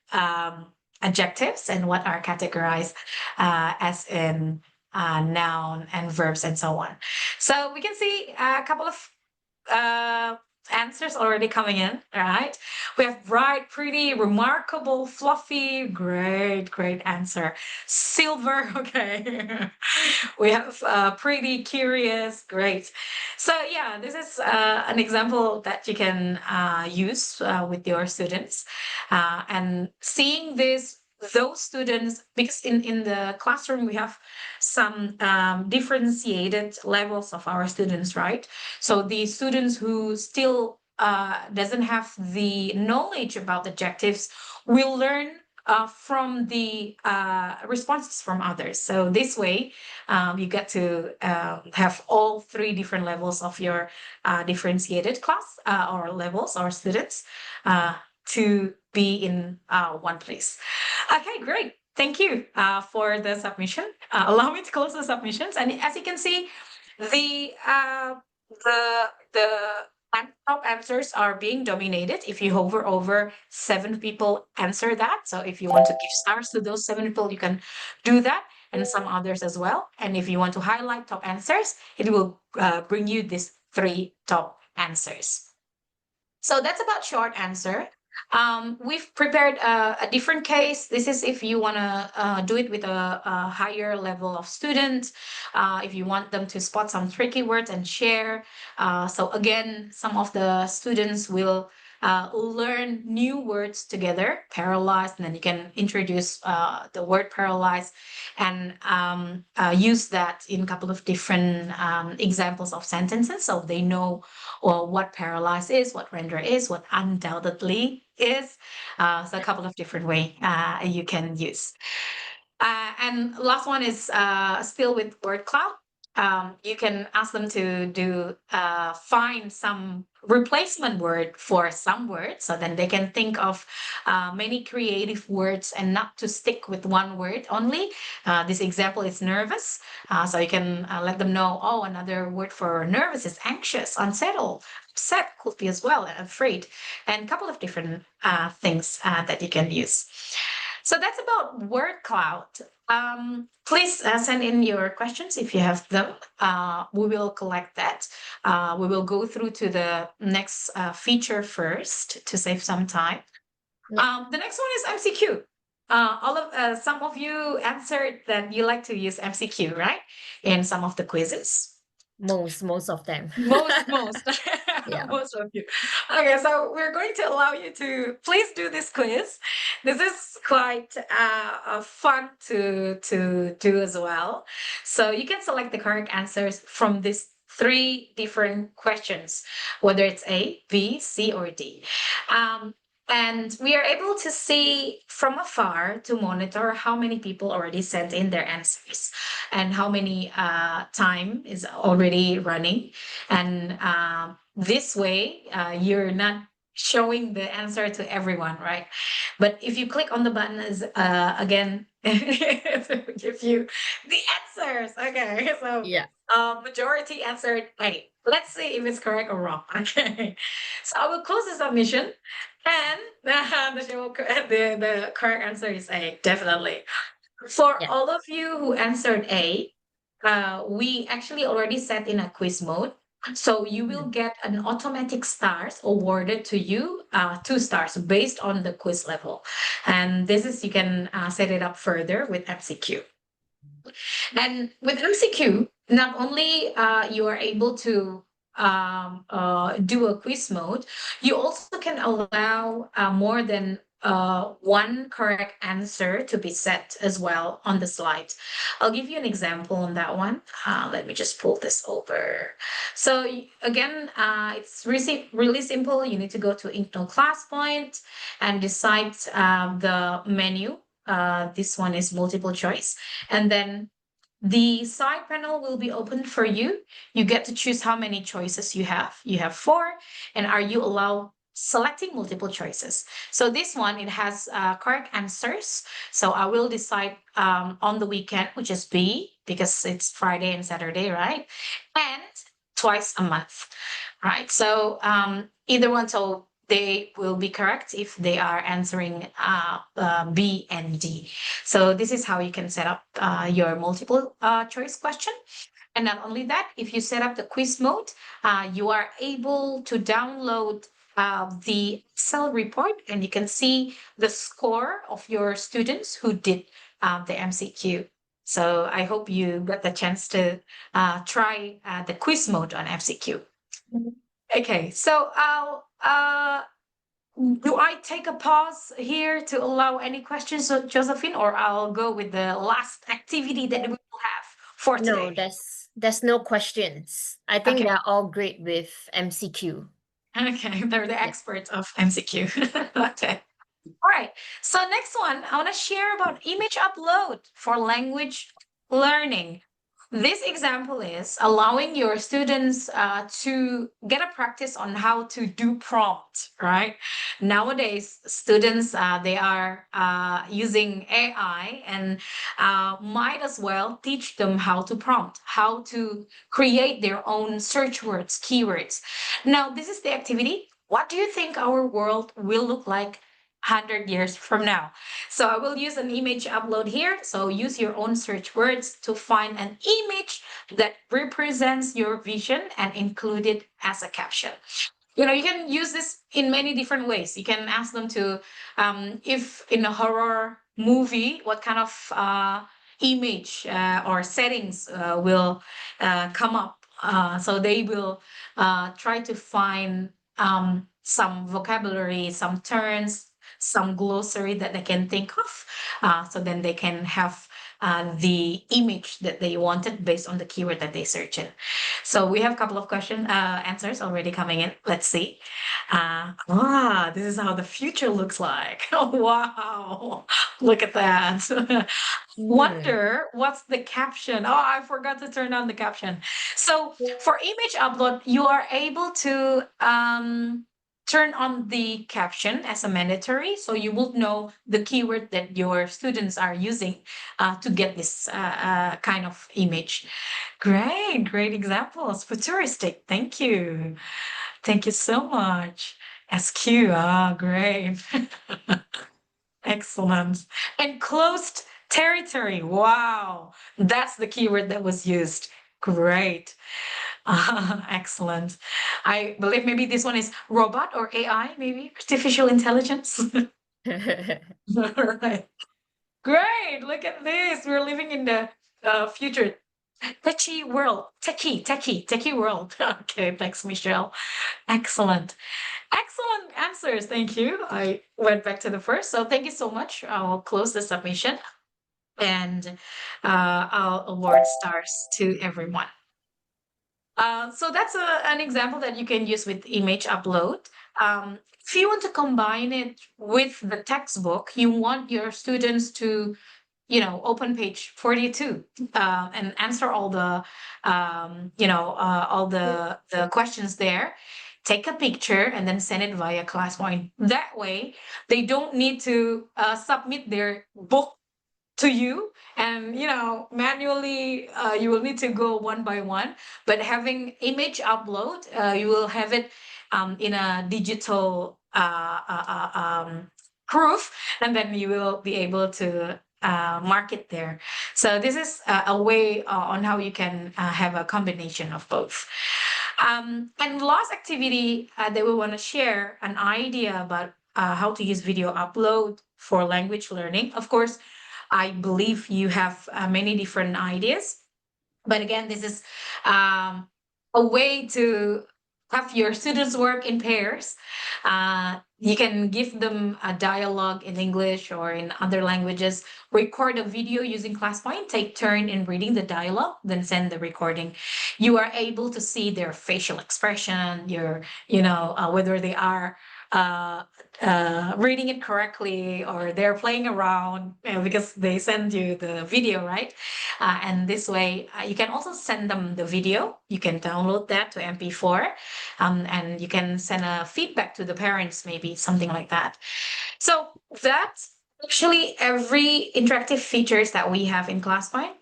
adjectives and what are categorized as in noun and verbs and so on. So we can see a couple of uh, answers already coming in. All right. We have bright, pretty, remarkable, fluffy. Great, great answer. Silver. Okay. We have pretty, curious. Great. So yeah, this is an example that you can use with your students, and seeing this those students, because in the classroom we have some differentiated levels of our students, right? So the students who still doesn't have the knowledge about adjectives will learn from the responses from others. So this way, you get to have all three different levels of your differentiated class or levels or students to be in one place. Okay, great. Thank you for the submission. Allow me to close the submissions. And as you can see, the the top answers are being dominated. If you hover over, 7 people answer that. So if you want to give stars to those 7 people, you can do that, and some others as well. And if you want to highlight top answers, it will bring you these 3 top answers. So that's about short answer. We've prepared a different case. This is if you want to do it with a higher level of student, if you want them to spot some tricky words and share. So again, some of the students will learn new words together, paralyzed, and then you can introduce the word paralyzed and use that in a couple of different examples of sentences so they know what paralyzed is, what render is, what undoubtedly is. So a couple of different ways you can use. And last one is still with word cloud. you can ask them to do find some replacement word for some words, so then they can think of many creative words and not to stick with one word only. This example is nervous, so you can let them know, oh, another word for nervous is anxious, unsettled, upset could be as well, afraid, and a couple of different things that you can use. So that's about word cloud. Please send in your questions if you have them. We will collect that. We will go through to the next feature first to save some time. Yeah. The next one is MCQ. Some of you answered that you like to use MCQ, right? In some of the quizzes. Most of them. Most, Yeah. most of you. Okay, so we're going to allow you to please do this quiz. This is quite fun to do as well. So you can select the correct answers from these three different questions, whether it's A, B, C, or D. And we are able to see from afar to monitor how many people already sent in their answers and how many time is already running. And this way, you're not showing the answer to everyone, right? But if you click on the button, is again, to give you the answers. Okay, so Yeah. majority answered A. Let's see if it's correct or wrong. Okay, so I will close the submission, and the correct answer is A, definitely. For Yeah. all of you who answered A, we actually already set in a quiz mode. So you will get an automatic stars awarded to you, 2 stars based on the quiz level. And this is, you can set it up further with MCQ. And with MCQ, not only you are able to do a quiz mode, you also can allow more than one correct answer to be set as well on the slide. I'll give you an example on that one. Let me just pull this over. So again, it's really simple. You need to go to ClassPoint and decide the menu. This one is multiple choice. And then the side panel will be open for you. You get to choose how many choices you have. You have 4, and are you allowed selecting multiple choices? So this one, it has correct answers. So I will decide on the weekend, which is B, because it's Friday and Saturday, right? And twice a month, right? So either one, so they will be correct if they are answering B and D. So this is how you can set up your multiple choice question. And not only that, if you set up the quiz mode, you are able to download the Excel report, and you can see the score of your students who did the MCQ. So I hope you got the chance to try the quiz mode on MCQ. Okay, so do I take a pause here to allow any questions, Josephine, or I'll go with the last activity that we will have for No, today? there's no questions. I think Okay. they're all great with MCQ. Okay, they're the Yeah. experts of MCQ. Okay. All right. So next one, I want to share about image upload for language learning. This example is allowing your students to get a practice on how to do prompt, right? Nowadays, students, they are using AI, and might as well teach them how to prompt, how to create their own search words, keywords. Now, this is the activity. What do you think our world will look like 100 years from now? So I will use an image upload here. So use your own search words to find an image that represents your vision and include it as a caption. You can use this in many different ways. You can ask them to, if in a horror movie, what kind of image or settings will come up. So they will try to find some vocabulary, some terms, some glossary that they can think of. So then they can have the image that they wanted based on the keyword that they search in. So we have a couple of answers already coming in. Let's see. This is how the future looks like. Oh, wow. Look at that. Wonder what's the caption. Oh, I forgot to turn on the caption. So for image upload, you are able to turn on the caption as a mandatory, so you will know the keyword that your students are using to get this kind of image. Great examples. Futuristic. Thank you. Thank you so much. SQ. Great. Excellent. Enclosed territory. Wow. That's the keyword that was used. Great. Excellent. I believe maybe this one is robot or AI, maybe artificial intelligence. All right. Great. Look at this. We're living in the future. Techie world. Techie world. Okay. Thanks, Michelle. Excellent. Excellent answers. Thank you. I went back to the first. So thank you so much. I'll close the submission and I'll award stars to everyone. So that's an example that you can use with image upload. If you want to combine it with the textbook, you want your students to, open page 42 and answer all the, all the questions there. Take a picture and then send it via ClassPoint. That way, they don't need to submit their book to you and manually you will need to go one by one, but having image upload, you will have it in a digital proof, and then you will be able to mark it there. So this is a way on how you can have a combination of both. And last activity that we want to share an idea about how to use video upload for language learning. Of course, I believe you have many different ideas. But again, this is a way to have your students work in pairs. You can give them a dialogue in English or in other languages, record a video using ClassPoint, take turn in reading the dialogue, then send the recording. You are able to see their facial expression, whether they are reading it correctly or they're playing around, because they send you the video, right? And this way, you can also send them the video. You can download that to MP4, and you can send a feedback to the parents, maybe something like that. So that's actually every interactive features that we have in ClassPoint,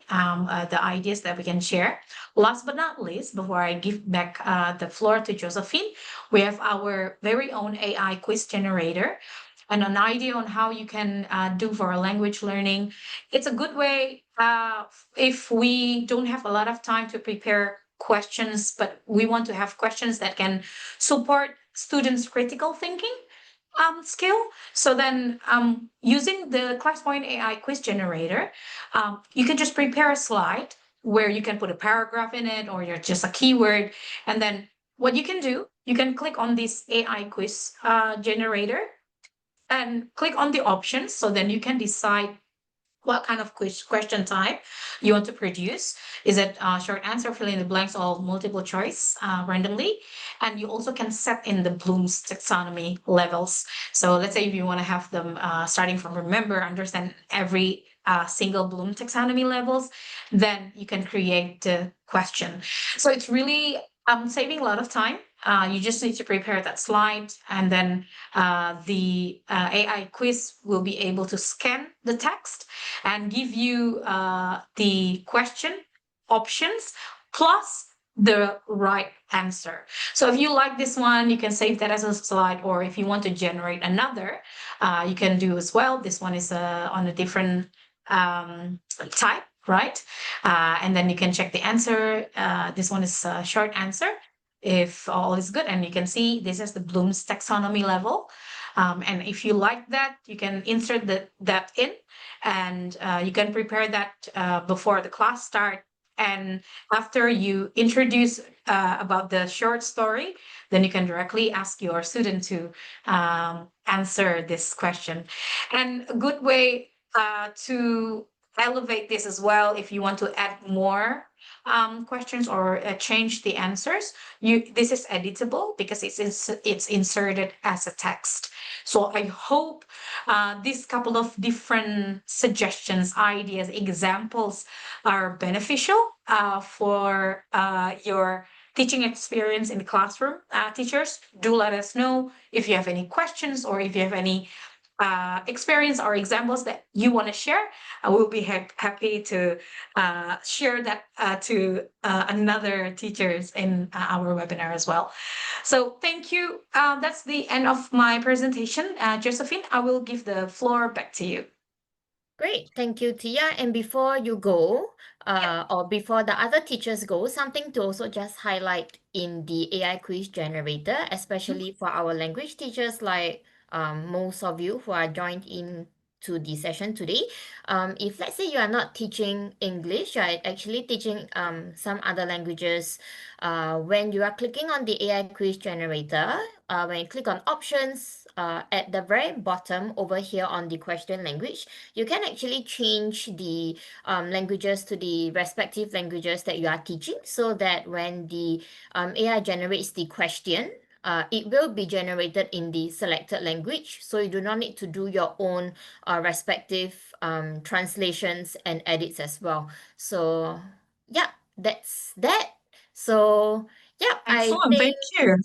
the ideas that we can share. Last but not least, before I give back the floor to Josephine, we have our very own AI quiz generator and an idea on how you can do for a language learning. It's a good way if we don't have a lot of time to prepare questions, but we want to have questions that can support students' critical thinking skill. So then using the ClassPoint AI quiz generator, you can just prepare a slide where you can put a paragraph in it or you're just a keyword. And then what you can do, you can click on this AI quiz generator and click on the options. So then you can decide what kind of question type you want to produce. Is it short answer, fill in the blanks, or multiple choice randomly? And you also can set in the Bloom's taxonomy levels. So let's say if you want to have them starting from remember, understand every single Bloom taxonomy levels, then you can create the question. So it's really saving a lot of time. You just need to prepare that slide, and then the AI quiz will be able to scan the text and give you the question options plus the right answer. So if you like this one, you can save that as a slide, or if you want to generate another, you can do as well. This one is on a different type, right? And then you can check the answer. This one is a short answer if all is good, and you can see this is the Bloom's taxonomy level. And if you like that, you can insert that in, and you can prepare that before the class start. And after you introduce about the short story, then you can directly ask your student to answer this question. And a good way to elevate this as well. If you want to add more questions or change the answers, this is editable because it's inserted as a text. So I hope these couple of different suggestions, ideas, examples are beneficial for your teaching experience in the classroom. Teachers, do let us know if you have any questions or if you have any experience or examples that you want to share. I will be happy to share that to another teachers in our webinar as well. So thank you. That's the end of my presentation. Josephine, I will give the floor back to you. Great, thank you, Tia. And before you go, or before the other teachers go, something to also just highlight in the AI quiz generator, especially for our language teachers, like most of you who are joined in to the session today. If let's say you are not teaching English, you are actually teaching some other languages. When you are clicking on the AI quiz generator, when you click on options at the very bottom over here on the question language, you can actually change the languages to the respective languages that you are teaching, so that when the AI generates the question, it will be generated in the selected language, so you do not need to do your own respective translations and edits as well. So yeah, that's that. So yeah, I Excellent. think Thank you.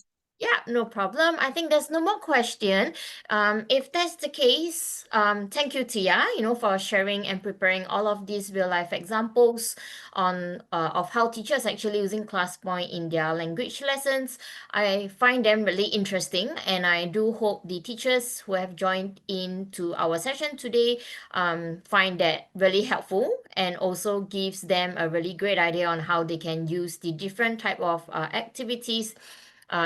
yeah, no problem. I think there's no more question. If that's the case, thank you, Tia, for sharing and preparing all of these real life examples on of how teachers actually using ClassPoint in their language lessons. I find them really interesting, and I do hope the teachers who have joined into our session today find that really helpful, and also gives them a really great idea on how they can use the different type of activities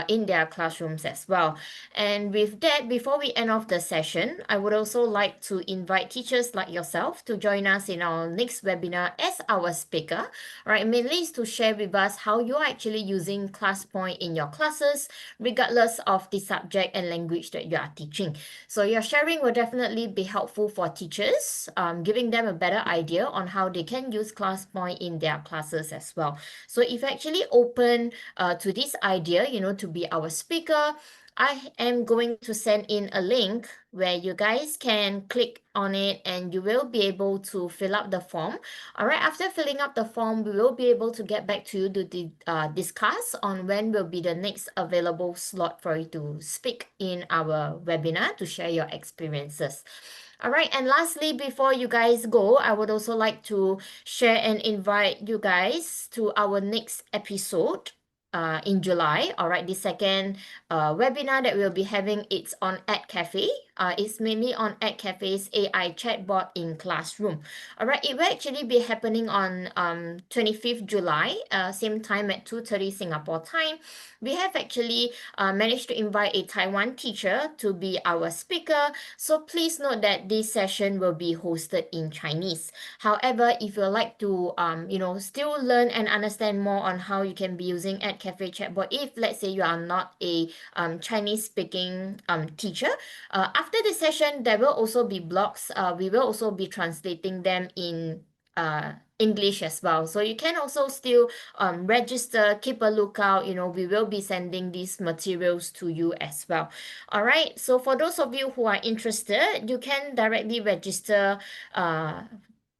in their classrooms as well. And with that, before we end off the session, I would also like to invite teachers like yourself to join us in our next webinar as our speaker, right? Mainly is to share with us how you're actually using ClassPoint in your classes, regardless of the subject and language that you are teaching. So your sharing will definitely be helpful for teachers, giving them a better idea on how they can use ClassPoint in their classes as well. So if you actually open to this idea, to be our speaker, I am going to send in a link where you guys can click on it, and you will be able to fill up the form. All right, after filling up the form, we will be able to get back to you to discuss on when will be the next available slot for you to speak in our webinar to share your experiences. All right, and lastly, before you guys go, I would also like to share and invite you guys to our next episode in July. All right, the second webinar that we'll be having, it's on EdCafe. It's mainly on EdCafe's AI chatbot in classroom. All right, it will actually be happening on 25th July, same time at 2:30 Singapore time. We have actually managed to invite a Taiwan teacher to be our speaker. So please note that this session will be hosted in Chinese. However, if you'd like to, still learn and understand more on how you can be using EdCafe chatbot, if let's say you are not a Chinese speaking teacher, after the session, there will also be blogs. We will also be translating them in English as well. So you can also still register, keep a lookout. We will be sending these materials to you as well. All right. So for those of you who are interested, you can directly register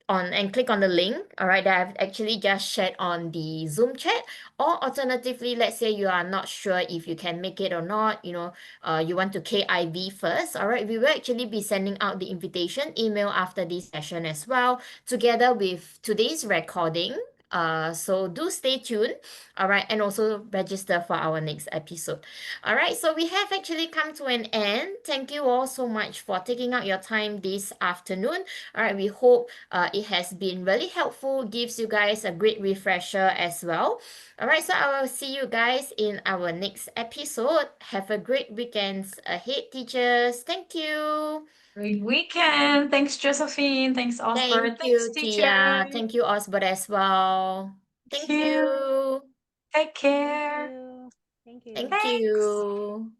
on and click on the link, all right, that I've actually just shared on the Zoom chat. Or alternatively, let's say you are not sure if you can make it or not, you want to KIV first, all right, we will actually be sending out the invitation email after this session as well, together with today's recording. So do stay tuned, all right, and also register for our next episode. All right, so we have actually come to an end. Thank you all so much for taking out your time this afternoon. All right, we hope it has been really helpful, gives you guys a great refresher as well. All right, so I will see you guys in our next episode. Have a great weekend ahead, teachers. Thank you. Great weekend. Thanks, Josephine. Thanks, Osbert. Thank Thanks, you, Tia. teacher. Thank you, Osbert, as well. Thank Thank you. you. Take Thank care. you. Thank you. Thank Thanks. you.